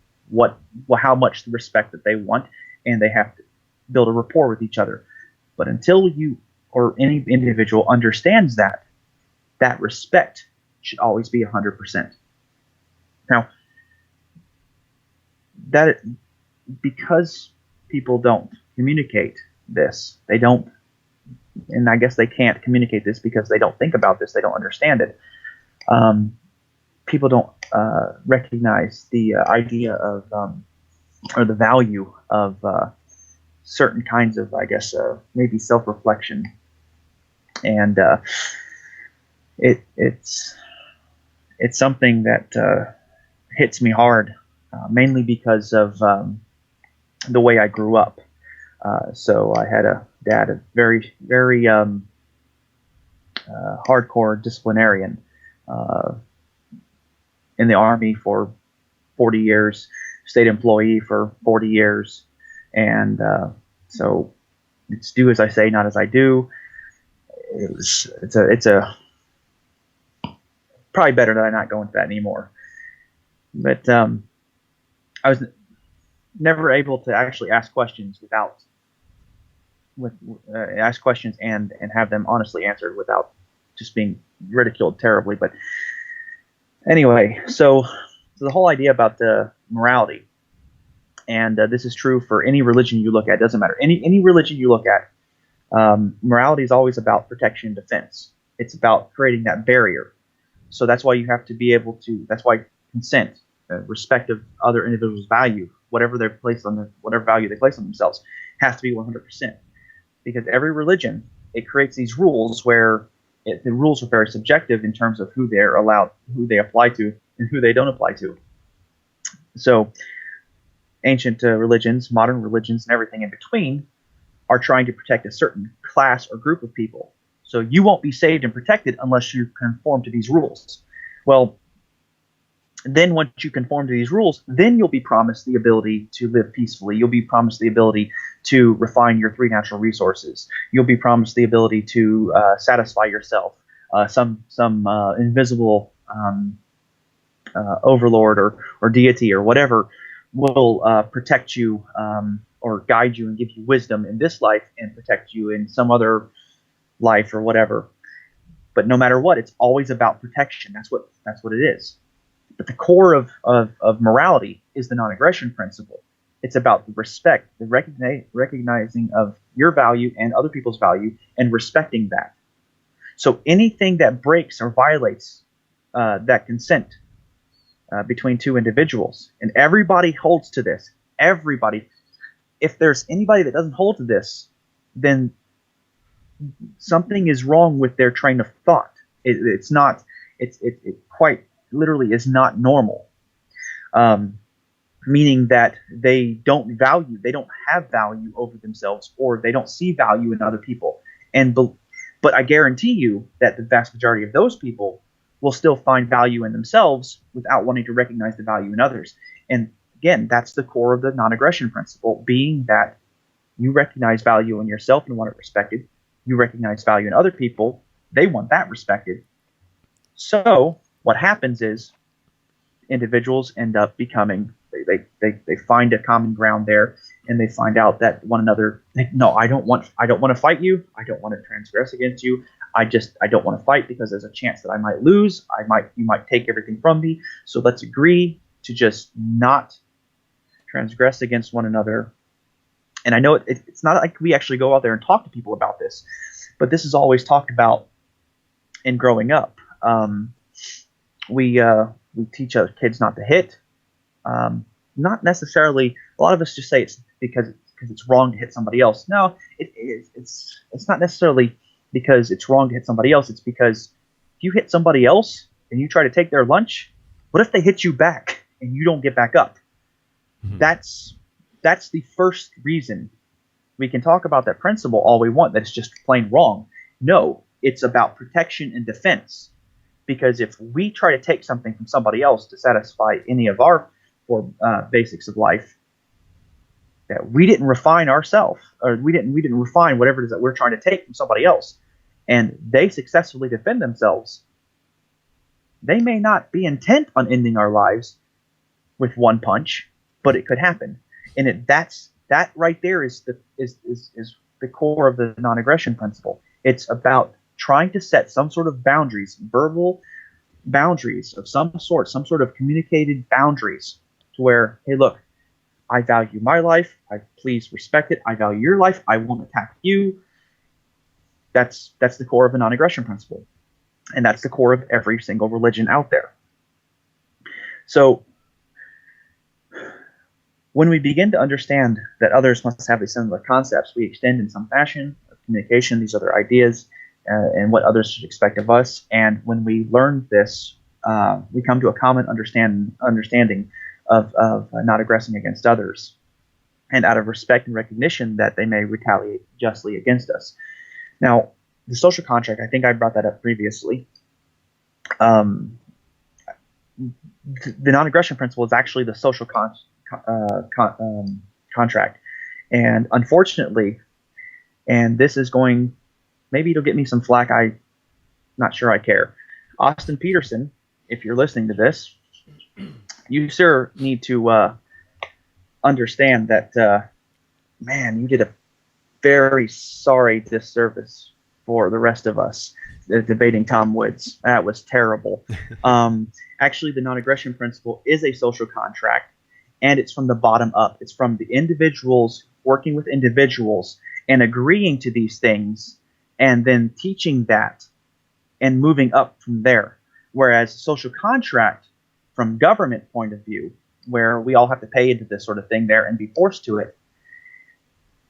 how much respect that they want, and they have to build a rapport with each other. But until you or any individual understands that respect should always be 100%. Now, because people don't communicate this, they don't, and I guess they can't communicate this because they don't think about this, they don't understand it. People don't recognize the idea of, or the value of certain kinds of, I guess, maybe self-reflection. And it's something that hits me hard, mainly because of the way I grew up. So I had a dad, a very, very hardcore disciplinarian, in the Army for 40 years, state employee for 40 years. And so it's do as I say, not as I do. It's probably better that I not go into that anymore. But I was never able to actually ask questions ask questions and have them honestly answered without just being ridiculed terribly. But anyway, so the whole idea about the morality And this is true for any religion you look at. It doesn't matter. Any religion you look at, morality is always about protection and defense. It's about creating that barrier. So that's why you have to be able to. That's why consent, respect of other individuals' value, whatever whatever value they place on themselves, has to be 100%. Because every religion, it creates these rules where the rules are very subjective in terms of who they're allowed, who they apply to, and who they don't apply to. So ancient religions, modern religions, and everything in between are trying to protect a certain class or group of people. So you won't be saved and protected unless you conform to these rules. Well, then once you conform to these rules, then you'll be promised the ability to live peacefully. You'll be promised the ability to refine your three natural resources. You'll be promised the ability to satisfy yourself. Some invisible overlord or deity or whatever will protect you or guide you and give you wisdom in this life and protect you in some other life or whatever. But no matter what, it's always about protection. That's what it is. But the core of morality is the non-aggression principle. It's about the respect, the recognizing of your value and other people's value and respecting that. So anything that breaks or violates that consent between two individuals, and everybody holds to this, everybody. If there's anybody that doesn't hold to this, then something is wrong with their train of thought. It quite literally is not normal. Meaning that they don't have value over themselves, or they don't see value in other people. But I guarantee you that the vast majority of those people will still find value in themselves without wanting to recognize the value in others. And again, that's the core of the non-aggression principle, being that you recognize value in yourself and want it respected. You recognize value in other people. They want that respected. So what happens is individuals end up becoming, they find a common ground there, and they find out that one another, no, I don't want to fight you. I don't want to transgress against you. I don't want to fight because there's a chance that I might lose. You might take everything from me. So let's agree to just not transgress against one another. And I know it's not like we actually go out there and talk to people about this, but this is always talked about in growing up. We teach our kids not to hit. Not necessarily. A lot of us just say it's because it's wrong to hit somebody else. No, it's not necessarily because it's wrong to hit somebody else. It's because if you hit somebody else and you try to take their lunch, what if they hit you back and you don't get back up? Mm-hmm. That's the first reason. We can talk about that principle all we want, that it's just plain wrong. No, it's about protection and defense. Because if we try to take something from somebody else to satisfy any of our four basics of life, that we didn't refine ourselves, or we didn't refine whatever it is that we're trying to take from somebody else, and they successfully defend themselves, they may not be intent on ending our lives with one punch, but it could happen. And that right there is the core of the non-aggression principle. It's about trying to set some sort of boundaries, verbal boundaries of some sort of communicated boundaries, to where, hey, look, I value my life. Please respect it. I value your life. I won't attack you. That's the core of the non-aggression principle, and that's the core of every single religion out there. So when we begin to understand that others must have these similar concepts, we extend in some fashion of communication these other ideas and what others should expect of us. And when we learn this, we come to a common understanding of not aggressing against others, and out of respect and recognition that they may retaliate justly against us. Now, the social contract, I think I brought that up previously. The non-aggression principle is actually the social contract. And unfortunately, and this is going, maybe it'll get me some flack, I'm not sure I care. Austin Peterson, if you're listening to this, you, sir, need to understand that, man, you did a very sorry disservice for the rest of us debating Tom Woods. That was terrible. Actually, the non-aggression principle is a social contract, and it's from the bottom up. It's from the individuals working with individuals and agreeing to these things and then teaching that and moving up from there. Whereas social contract, from government point of view, where we all have to pay into this sort of thing there and be forced to it,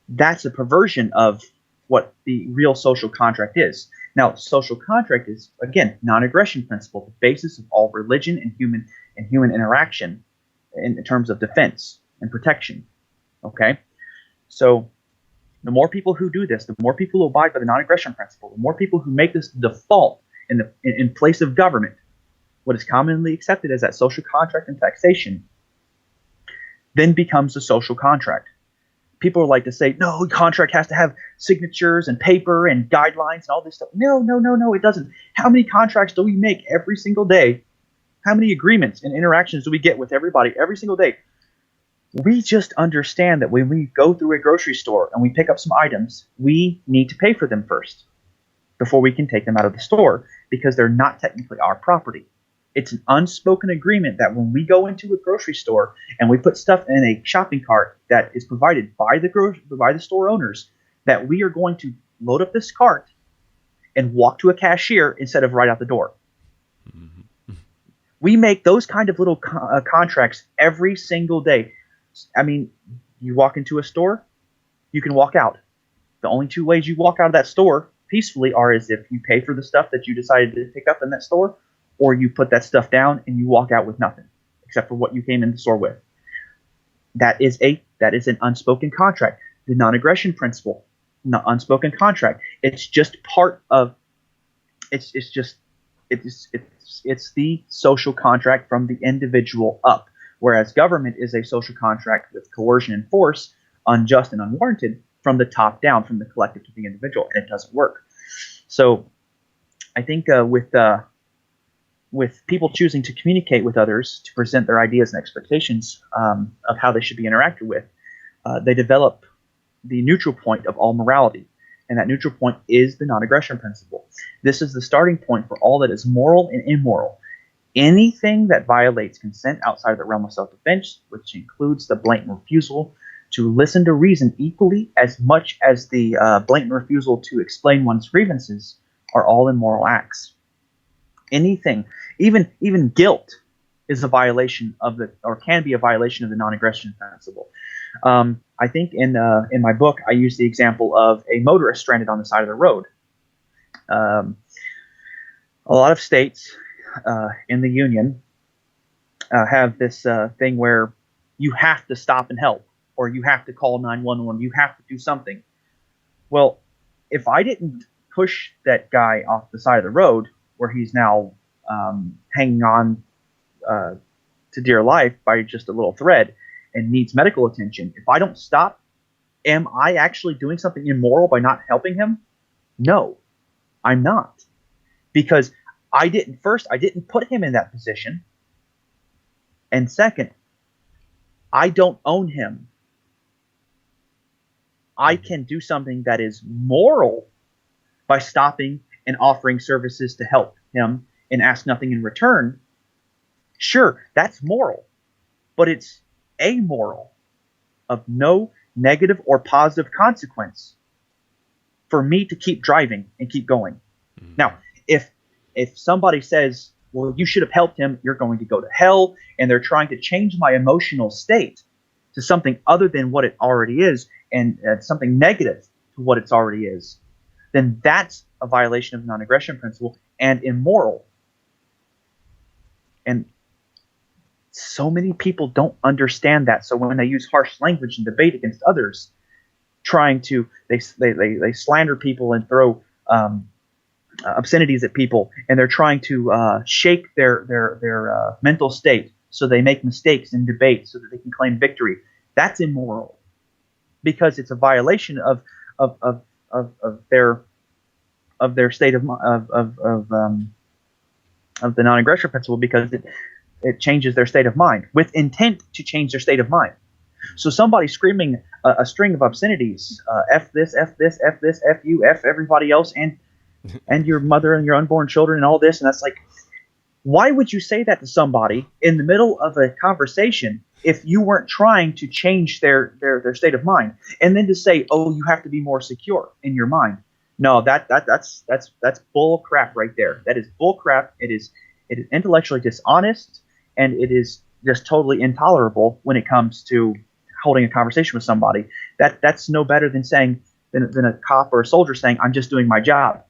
that's a perversion of what the real social contract is. Now, social contract is, again, non-aggression principle, the basis of all religion and human interaction in terms of defense and protection. Okay? So the more people who do this, the more people who abide by the non-aggression principle, the more people who make this default in place of government, what is commonly accepted as that social contract and taxation, then becomes a social contract. People like to say, no, contract has to have signatures and paper and guidelines and all this stuff. No, it doesn't. How many contracts do we make every single day? How many agreements and interactions do we get with everybody every single day? We just understand that when we go through a grocery store and we pick up some items, we need to pay for them first before we can take them out of the store, because they're not technically our property. It's an unspoken agreement that when we go into a grocery store and we put stuff in a shopping cart that is provided by the store owners, that we are going to load up this cart and walk to a cashier instead of right out the door. Mm-hmm. We make those kind of little contracts every single day. I mean, you walk into a store, you can walk out. The only two ways you walk out of that store peacefully are as if you pay for the stuff that you decided to pick up in that store, or you put that stuff down and you walk out with nothing except for what you came in the store with. That is an unspoken contract. The non-aggression principle, unspoken contract. It's just part of. It's the social contract from the individual up, whereas government is a social contract with coercion and force, unjust and unwarranted, from the top down, from the collective to the individual, and it doesn't work. So, I think with people choosing to communicate with others, to present their ideas and expectations of how they should be interacted with, they develop the neutral point of all morality. And that neutral point is the non-aggression principle. This is the starting point for all that is moral and immoral. Anything that violates consent outside of the realm of self-defense, which includes the blatant refusal to listen to reason equally as much as the blatant refusal to explain one's grievances, are all immoral acts. Anything, even guilt, is a violation of can be a violation of the non-aggression principle. I think in my book I use the example of a motorist stranded on the side of the road. A lot of states in the Union have this thing where you have to stop and help, or you have to call 911, you have to do something. Well, if I didn't push that guy off the side of the road, where he's now hanging on to dear life by just a little thread and needs medical attention, if I don't stop, am I actually doing something immoral by not helping him? No, I'm not. Because I didn't put him in that position. And second, I don't own him. I can do something that is moral by stopping and offering services to help him and ask nothing in return. Sure, that's moral, but it's amoral, of no negative or positive consequence for me to keep driving and keep going. Mm-hmm. Now, if somebody says, well, you should have helped him, you're going to go to hell, and they're trying to change my emotional state to something other than what it already is, and something negative to what it already is, then that's a violation of the non-aggression principle and immoral. And so many people don't understand that. So when they use harsh language and debate against others, they slander people and throw obscenities at people, and they're trying to shake their mental state, so they make mistakes in debate so that they can claim victory. That's immoral, because it's a violation of their state of the non-aggression principle, because it changes their state of mind with intent to change their state of mind. So somebody screaming a string of obscenities, F this, F this, F this, F you, F everybody else, and your mother and your unborn children and all this, and that's like, why would you say that to somebody in the middle of a conversation if you weren't trying to change their state of mind. And then to say, oh, you have to be more secure in your mind. No, that's bull crap right there. That is bull crap. It is intellectually dishonest, and it is just totally intolerable when it comes to holding a conversation with somebody. That's no better than saying than a cop or a soldier saying, I'm just doing my job.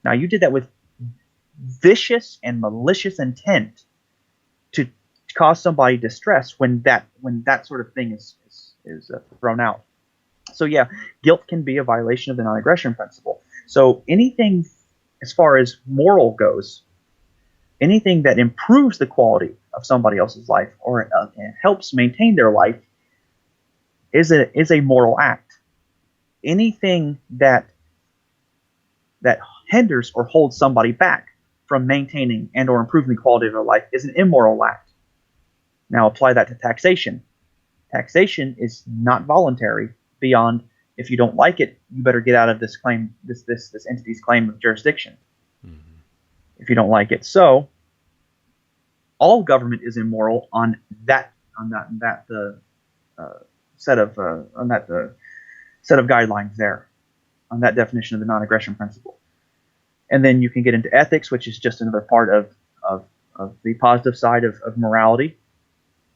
Now, you did that with vicious and malicious intent to cause somebody distress when that sort of thing is thrown out. So yeah, guilt can be a violation of the non-aggression principle. So anything as far as moral goes, anything that improves the quality of somebody else's life or helps maintain their life is a moral act. Anything that hinders or holds somebody back from maintaining and or improving the quality of their life is an immoral act. Now apply that to taxation. Taxation is not voluntary beyond, if you don't like it, you better get out of this claim, this entity's claim of jurisdiction. Mm-hmm. If you don't like it. So all government is immoral on that set of guidelines there, on that definition of the non-aggression principle. And then you can get into ethics, which is just another part of the positive side of morality,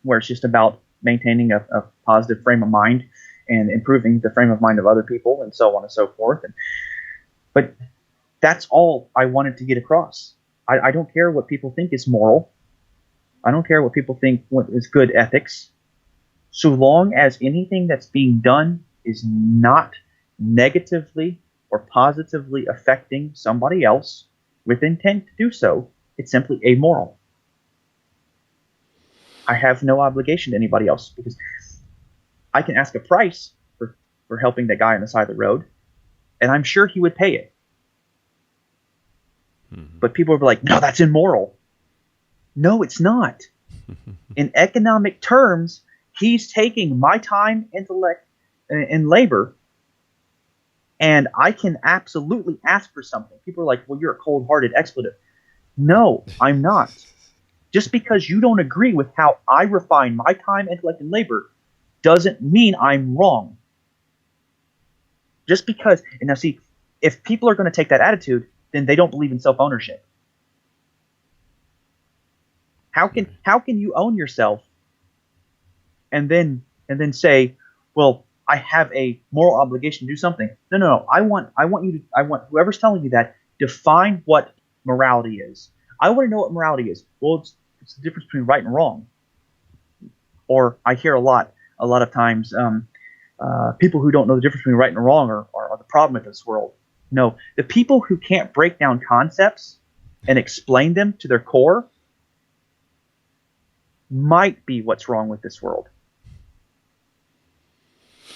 where it's just about maintaining a positive frame of mind and improving the frame of mind of other people, and so on and so forth. But that's all I wanted to get across. I don't care what people think is moral. I don't care what people think is good ethics. So long as anything that's being done is not negatively or positively affecting somebody else with intent to do so, it's simply amoral. I have no obligation to anybody else, because I can ask a price for helping that guy on the side of the road, and I'm sure he would pay it. Mm-hmm. But people would be like, no, that's immoral. No, it's not. In economic terms, he's taking my time, intellect, and labor, and I can absolutely ask for something. People are like, well, you're a cold-hearted expletive. No, I'm not. Just because you don't agree with how I refine my time, intellect, and labor doesn't mean I'm wrong. Just because, and now see, if people are going to take that attitude, then they don't believe in self-ownership. How can you own yourself and then say, well, I have a moral obligation to do something? No. I want whoever's telling you that, define what morality is. I want to know what morality is. Well, it's the difference between right and wrong. Or I hear a lot of times, people who don't know the difference between right and wrong are the problem in this world. No, the people who can't break down concepts and explain them to their core might be what's wrong with this world.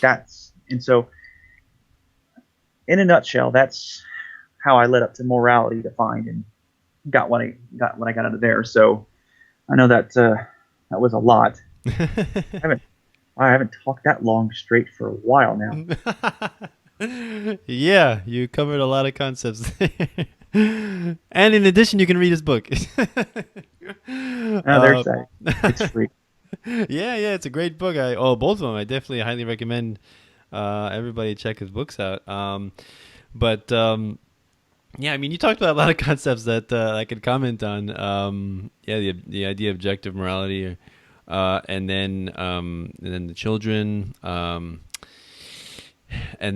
And so, in a nutshell, that's how I led up to morality defined and got what I got out of there. So I know that that was a lot. I haven't talked that long straight for a while now. Yeah, you covered a lot of concepts there. And in addition, you can read his book. There's that. It's free. Yeah, it's a great book. Both of them. I definitely highly recommend everybody check his books out. Yeah, I mean, you talked about a lot of concepts that I could comment on. The idea of objective morality, and then the children, and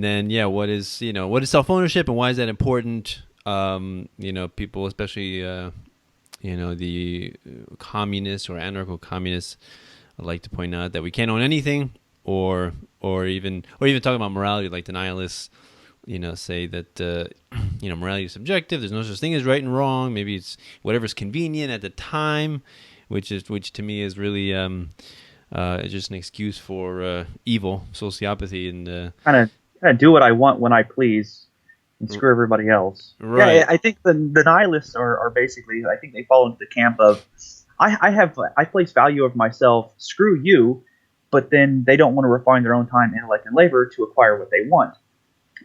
then what is self-ownership and why is that important? People, especially the communists or anarcho-communists, like to point out that we can't own anything, or even talking about morality, like the nihilists, say that morality is subjective. There's no such thing as right and wrong. Maybe it's whatever's convenient at the time, which to me is really just an excuse for evil, sociopathy, and kind of do what I want when I please and screw everybody else. Right. Yeah, I think the nihilists are basically, I think they fall into the camp of I place value of myself. Screw you. But then they don't want to refine their own time, intellect, and labor to acquire what they want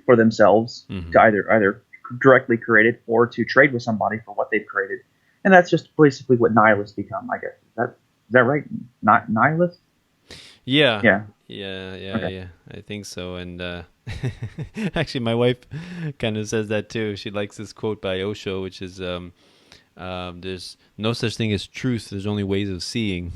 for themselves, mm-hmm. to either directly create it or to trade with somebody for what they've created. And that's just basically what nihilists become, I guess. Is that right? Not nihilists? Yeah, Yeah. Okay. yeah. I think so. And actually, my wife kind of says that too. She likes this quote by Osho, which is, "There's no such thing as truth. There's only ways of seeing."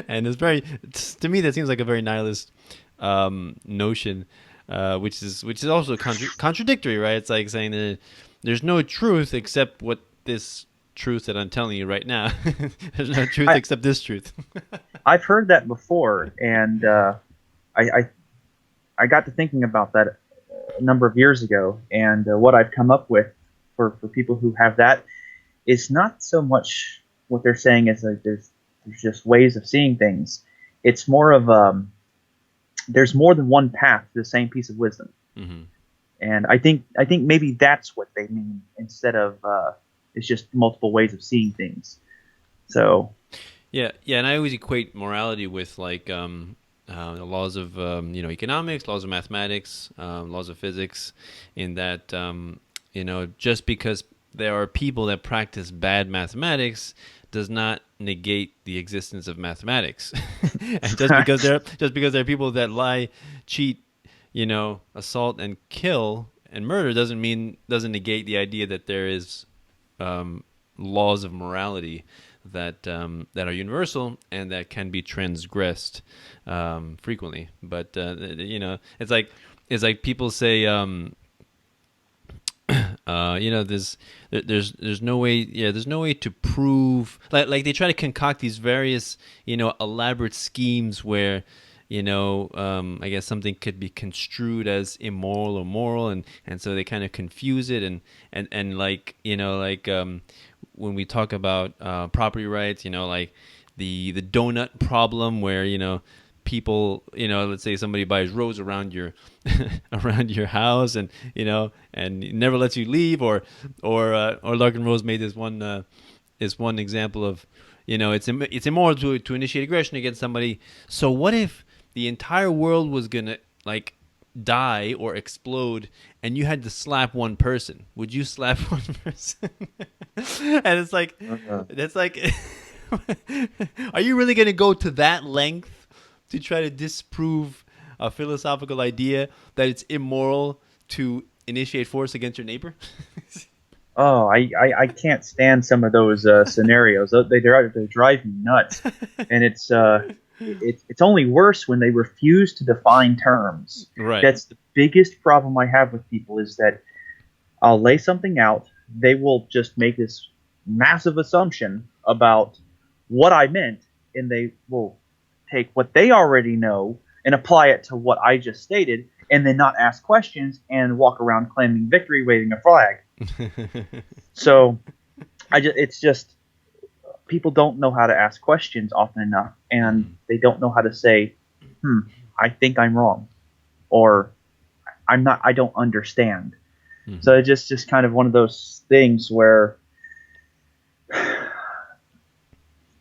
And to me, that seems like a very nihilist notion, which is also contradictory, right? It's like saying that there's no truth except what this truth that I'm telling you right now. There's no truth I except this truth. I've heard that before, and I, I I got to thinking about that a number of years ago, and what I've come up with for people who have that is not so much what they're saying is like there's just ways of seeing things. It's more of there's more than one path to the same piece of wisdom, Hmm. and I think maybe that's what they mean instead of it's just multiple ways of seeing things. So Yeah, yeah, and I always equate morality with like the laws of economics, laws of mathematics, laws of physics, in that just because there are people that practice bad mathematics does not negate the existence of mathematics, and just because there are people that lie, cheat, assault and kill and murder doesn't negate the idea that there is um, laws of morality that are universal and that can be transgressed frequently. But it's like people say, there's no way, there's no way to prove, like they try to concoct these various elaborate schemes where I guess something could be construed as immoral or moral, and so they kind of confuse it, and like when we talk about property rights, like the donut problem, where people, let's say somebody buys rows around your around your house, and never lets you leave, or Larkin Rose made this one example of, it's immoral to initiate aggression against somebody. So what if the entire world was gonna like die or explode, and you had to slap one person? Would you slap one person? And it's like, uh, that's like, are you really gonna go to that length to try to disprove a philosophical idea that it's immoral to initiate force against your neighbor? oh, I can't stand some of those scenarios. They drive me nuts, and it's only worse when they refuse to define terms. Right. That's the biggest problem I have with people is that I'll lay something out, they will just make this massive assumption about what I meant, and they will take what they already know and apply it to what I just stated, and then not ask questions and walk around claiming victory, waving a flag. So it's just people don't know how to ask questions often enough, and they don't know how to say, I think I'm wrong, or I'm not, I don't understand. So it's just kind of one of those things where,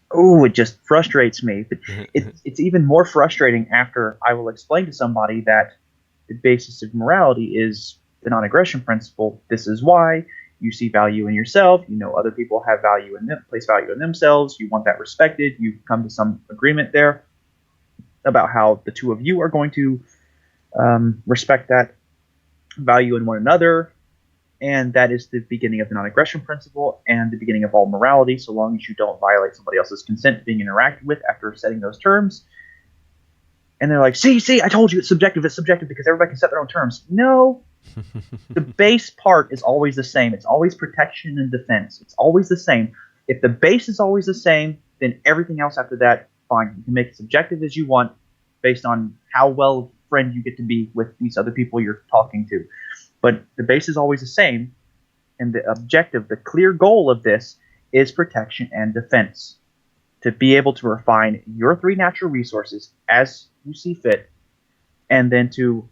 oh, it just frustrates me. But it's even more frustrating after I will explain to somebody that the basis of morality is the non-aggression principle. This is why you see value in yourself. You know other people have value in them, place value in themselves. You want that respected. You come to some agreement there about how the two of you are going to respect that value in one another. And that is the beginning of the non-aggression principle and the beginning of all morality, so long as you don't violate somebody else's consent to being interacted with after setting those terms. And they're like, see, I told you it's subjective because everybody can set their own terms. No, the base part is always the same. It's always protection and defense. It's always the same. If the base is always the same, then everything else after that, fine. You can make it subjective as you want based on how well friend you get to be with these other people you're talking to. But the base is always the same, and the objective, the clear goal of this is protection and defense. To be able to refine your three natural resources as you see fit, and then to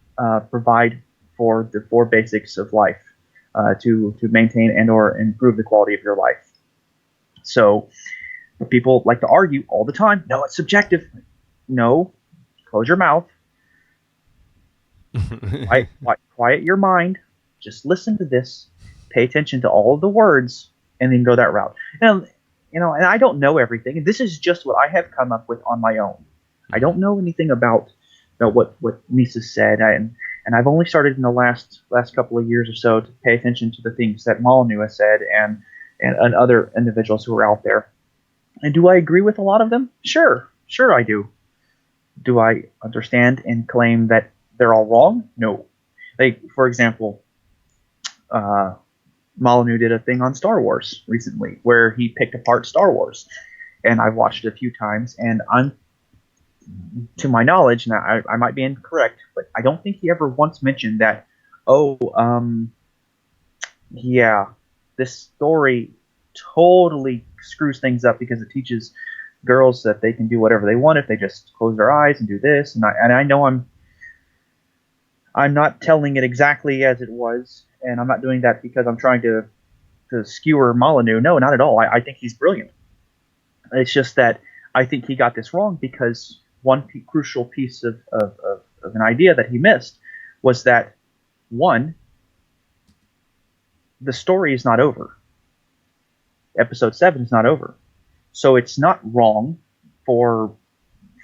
provide for the four basics of life to maintain and or improve the quality of your life. So people like to argue all the time, no, it's subjective. No, close your mouth. Quiet your mind. Just listen to this. Pay attention to all of the words, and then go that route. And I don't know everything. And this is just what I have come up with on my own. I don't know anything about what Mises said, and I've only started in the last couple of years or so to pay attention to the things that Molyneux has said and other individuals who are out there. And do I agree with a lot of them? Sure I do. Do I understand and claim that they're all wrong? No. Like, for example, Molyneux did a thing on Star Wars recently where he picked apart Star Wars, and I've watched it a few times, and to my knowledge, now I might be incorrect, but I don't think he ever once mentioned that, yeah, this story totally screws things up because it teaches girls that they can do whatever they want if they just close their eyes and do this, and I know I'm not telling it exactly as it was, and I'm not doing that because I'm trying to skewer Molyneux. No, not at all. I think he's brilliant. It's just that I think he got this wrong because one crucial piece of an idea that he missed was that, one, the story is not over. Episode 7 is not over. So it's not wrong for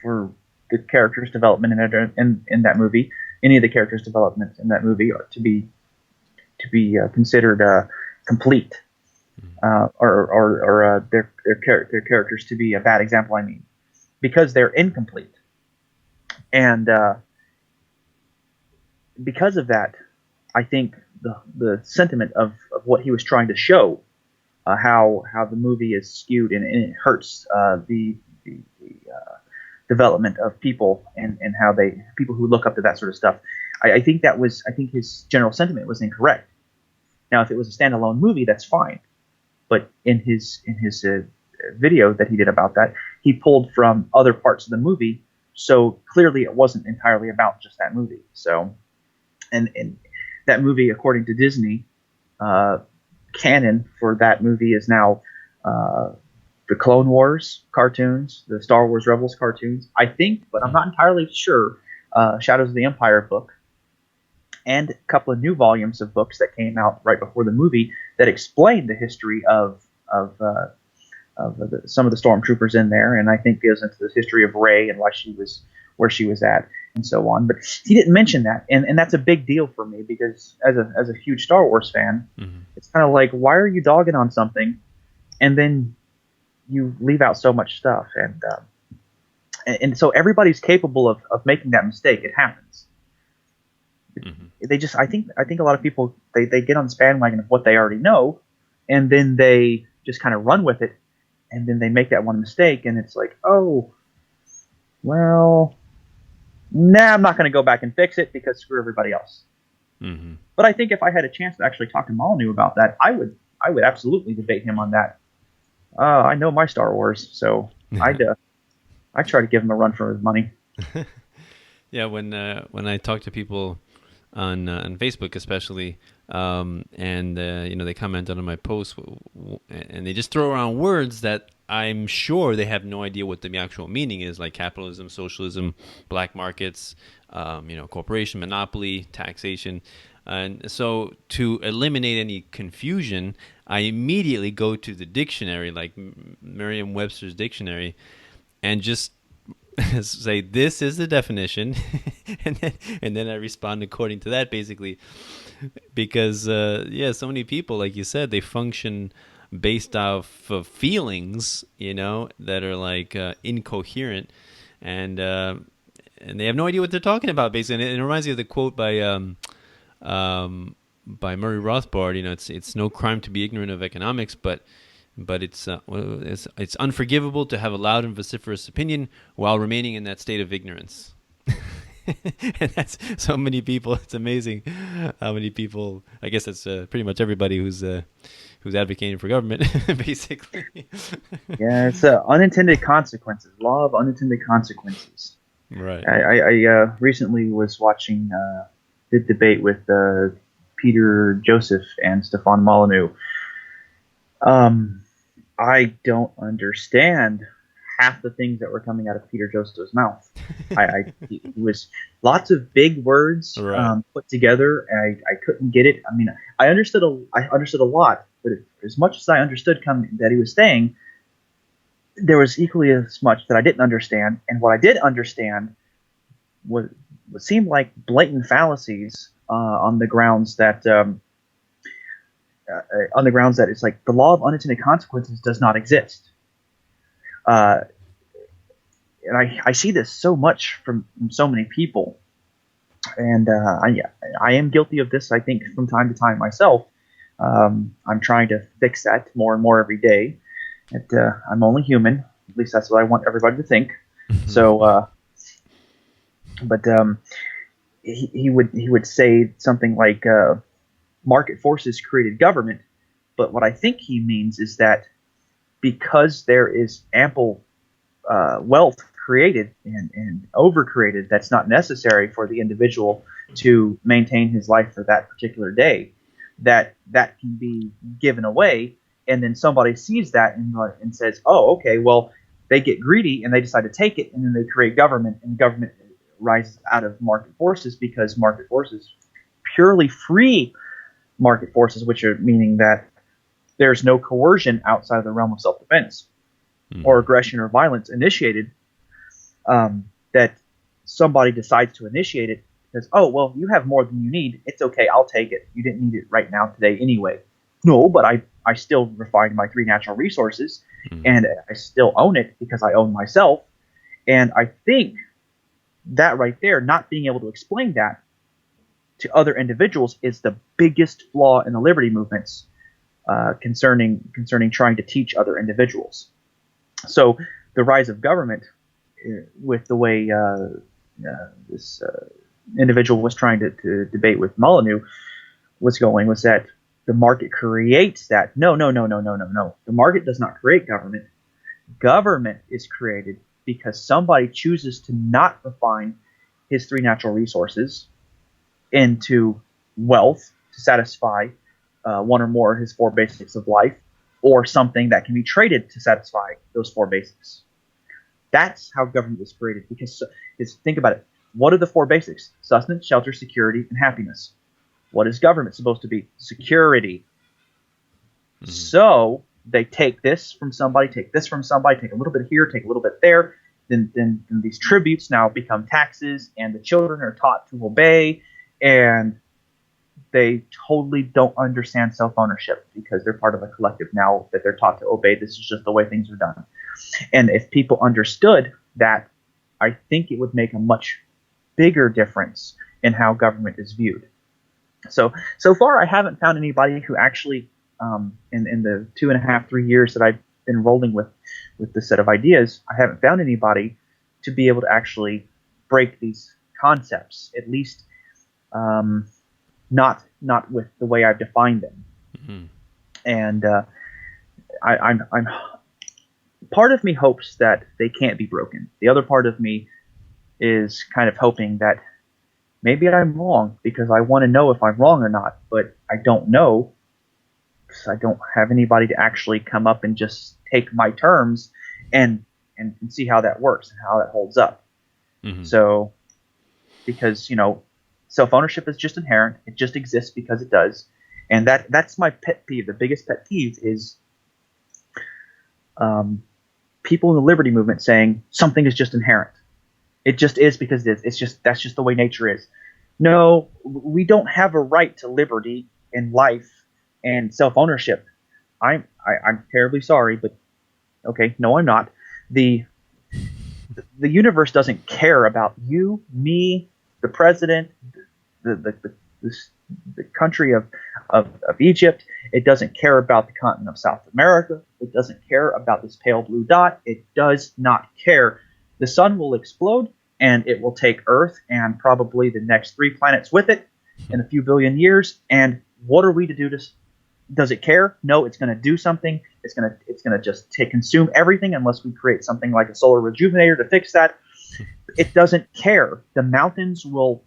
the character's development in that movie, any of the characters' development in that movie to be considered complete, or their characters to be a bad example. I mean, because they're incomplete, and because of that, I think the sentiment of what he was trying to show, how the movie is skewed and it hurts the development of people and how people who look up to that sort of stuff. I think his general sentiment was incorrect. Now, if it was a standalone movie, that's fine. But in his video that he did about that, he pulled from other parts of the movie, so clearly it wasn't entirely about just that movie. So, and that movie, according to Disney, canon for that movie is now the Clone Wars cartoons, the Star Wars Rebels cartoons, I think, but I'm not entirely sure. Shadows of the Empire book, and a couple of new volumes of books that came out right before the movie that explained the history of some of the stormtroopers in there, and I think goes into the history of Rey and why she was where she was at and so on. But he didn't mention that, and that's a big deal for me because as a huge Star Wars fan, it's kind of like, why are you dogging on something, and then you leave out so much stuff, and so everybody's capable of making that mistake. It happens. They just, I think a lot of people they get on the bandwagon of what they already know, and then they just kind of run with it, and then they make that one mistake, and it's like, oh, well, nah, I'm not going to go back and fix it because screw everybody else. But I think if I had a chance to actually talk to Molyneux about that, I would absolutely debate him on that. I know my Star Wars, so I try to give him a run for his money. Yeah, when I talk to people on Facebook especially, and they comment on my posts, and they just throw around words that I'm sure they have no idea what the actual meaning is, like capitalism, socialism, black markets, corporation, monopoly, taxation. And so to eliminate any confusion, I immediately go to the dictionary, like Merriam-Webster's dictionary, and just say, this is the definition, and then I respond according to that, basically, because so many people, like you said, they function based off of feelings, that are like incoherent, and they have no idea what they're talking about, basically. And it reminds me of the quote by Murray Rothbard. It's no crime to be ignorant of economics, but it's unforgivable to have a loud and vociferous opinion while remaining in that state of ignorance. And that's so many people. It's amazing how many people. I guess that's pretty much everybody who's advocating for government, basically. Yeah, it's unintended consequences. Law of unintended consequences. Right. I recently was watching the debate with Peter Joseph and Stefan Molyneux. I don't understand half the things that were coming out of Peter Joseph's mouth. It was lots of big words put together, and I couldn't get it. I mean, I understood a lot, but as much as I understood that he was saying, there was equally as much that I didn't understand, and what I did understand was what seemed like blatant fallacies on the grounds that it's like the law of unintended consequences does not exist. And I see this so much from so many people, and I am guilty of this, I think, from time to time myself. I'm trying to fix that more and more every day. I'm only human. At least that's what I want everybody to think. So, but he would say something like market forces created government, but what I think he means is that because there is ample wealth created and overcreated that's not necessary for the individual to maintain his life for that particular day, that can be given away, and then somebody sees that and says, oh, okay, well, they get greedy and they decide to take it, and then they create government, and government rises out of market forces, because market forces, purely free market forces, which are meaning that there's no coercion outside of the realm of self-defense or aggression or violence initiated, that somebody decides to initiate it because, oh, well, you have more than you need. It's okay. I'll take it. You didn't need it right now today anyway. No, but I still refined my 3 natural resources, and I still own it because I own myself. And I think that right there, not being able to explain that to other individuals, is the biggest flaw in the liberty movements concerning trying to teach other individuals. So the rise of government, with the way this individual was trying to debate with Molyneux was that the market creates that. No. The market does not create government. Government is created because somebody chooses to not refine his 3 natural resources into wealth to satisfy one or more of his 4 basics of life, or something that can be traded to satisfy those 4 basics. That's how government was created. Because think about it. What are the 4 basics? Sustenance, shelter, security, and happiness. What is government supposed to be? Security. So they take this from somebody, take this from somebody, take a little bit here, take a little bit there. Then these tributes now become taxes, and the children are taught to obey, and they totally don't understand self-ownership because they're part of a collective now that they're taught to obey. This is just the way things are done. And if people understood that, I think it would make a much bigger difference in how government is viewed. So far, I haven't found anybody who actually, in the 2.5, 3 years that I've been rolling with this set of ideas, I haven't found anybody to be able to actually break these concepts, at least not with the way I've defined them. And I'm part of me hopes that they can't be broken. The other part of me is kind of hoping that maybe I'm wrong, because I want to know if I'm wrong or not, but I don't know because I don't have anybody to actually come up and just take my terms and see how that works and how that holds up. So, because, self-ownership is just inherent. It just exists because it does. And that's my pet peeve. The biggest pet peeve is people in the liberty movement saying something is just inherent. It just is because it is. That's just the way nature is. No, we don't have a right to liberty and life and self-ownership. I'm terribly sorry, but okay, no, I'm not. The universe doesn't care about you, me, the president, the country of Egypt. It doesn't care about the continent of South America. It doesn't care about this pale blue dot. It does not care. The sun will explode, and it will take Earth and probably the next 3 planets with it in a few billion years. And what are we to do? Does it care? No, it's going to do something. It's going to just consume everything unless we create something like a solar rejuvenator to fix that. It doesn't care. The mountains will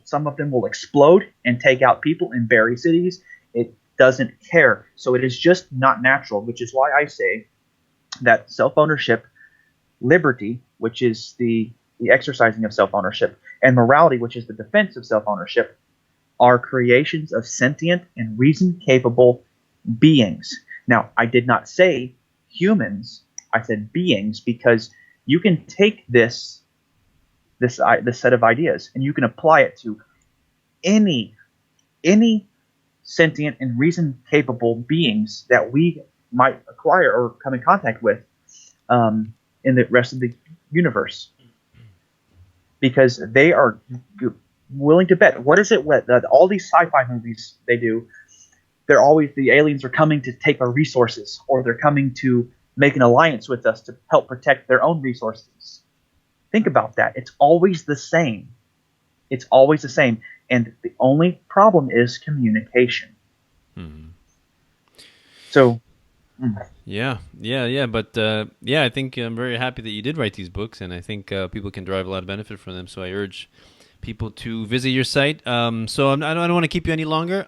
some of them will explode and take out people and bury cities. It doesn't care. So it is just not natural, which is why I say that self-ownership, liberty, which is the exercising of self-ownership, and morality, which is the defense of self-ownership, are creations of sentient and reason-capable beings. Now, I did not say humans I said beings because you can take this set of ideas and you can apply it to any sentient and reason capable beings that we might acquire or come in contact with in the rest of the universe, because they are willing to bet. What is it? All these sci-fi movies they do, they're always, the aliens are coming to take our resources, or they're coming to make an alliance with us to help protect their own resources. Think about that. It's always the same. It's always the same. And the only problem is communication. Mm-hmm. So, Yeah. But I think I'm very happy that you did write these books, and I think people can derive a lot of benefit from them. So I urge people to visit your site. So I don't want to keep you any longer.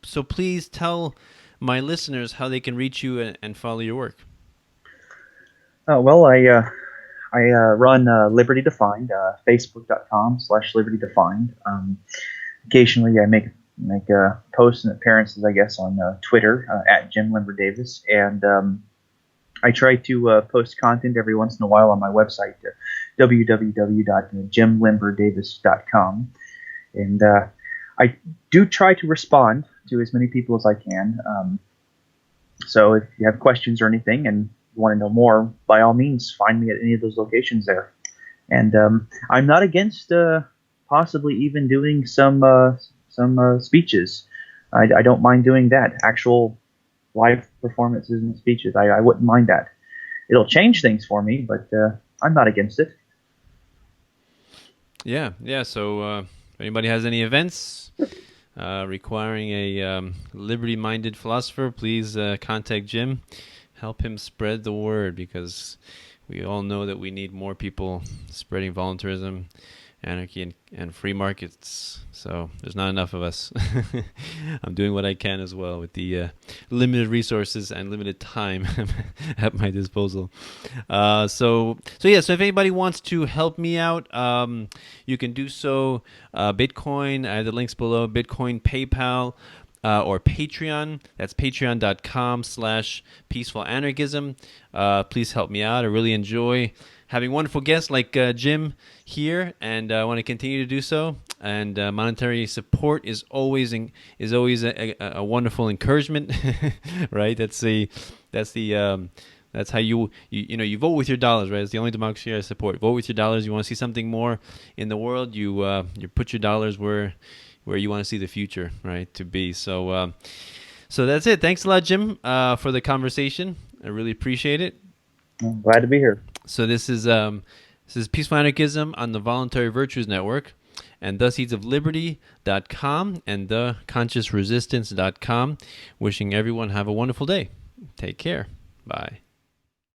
So please tell my listeners how they can reach you and follow your work. well, I run Liberty Defined, Facebook.com/Liberty Defined. Occasionally, I make posts and appearances, I guess, on Twitter at Jim Limber Davis, and I try to post content every once in a while on my website, www.jimlimberdavis.com, and I do try to respond to as many people as I can. So if you have questions or anything and you want to know more, by all means, find me at any of those locations there. And I'm not against possibly even doing some speeches. I don't mind doing that. Actual live performances and speeches. I wouldn't mind that. It'll change things for me, but I'm not against it. Yeah. So if anybody has any events requiring a liberty-minded philosopher, please contact Jim. Help him spread the word, because we all know that we need more people spreading voluntarism, anarchy, and free markets. So there's not enough of us. I'm doing what I can as well with the limited resources and limited time at my disposal. So if anybody wants to help me out, you can do so. Bitcoin, I have the links below. Bitcoin, PayPal, or Patreon. That's patreon.com/peacefulanarchism. Please help me out. I really enjoy having wonderful guests like Jim here, and I want to continue to do so. And monetary support is always a wonderful encouragement, right? That's how you vote with your dollars, right? It's the only democracy I support. Vote with your dollars. You want to see something more in the world, you put your dollars where you want to see the future, right, to be. So that's it. Thanks a lot, Jim, for the conversation. I really appreciate it. I'm glad to be here. So this is Peaceful Anarchism on the Voluntary Virtues Network, and theseedsofliberty.com and theconsciousresistance.com. Wishing everyone have a wonderful day. Take care. Bye.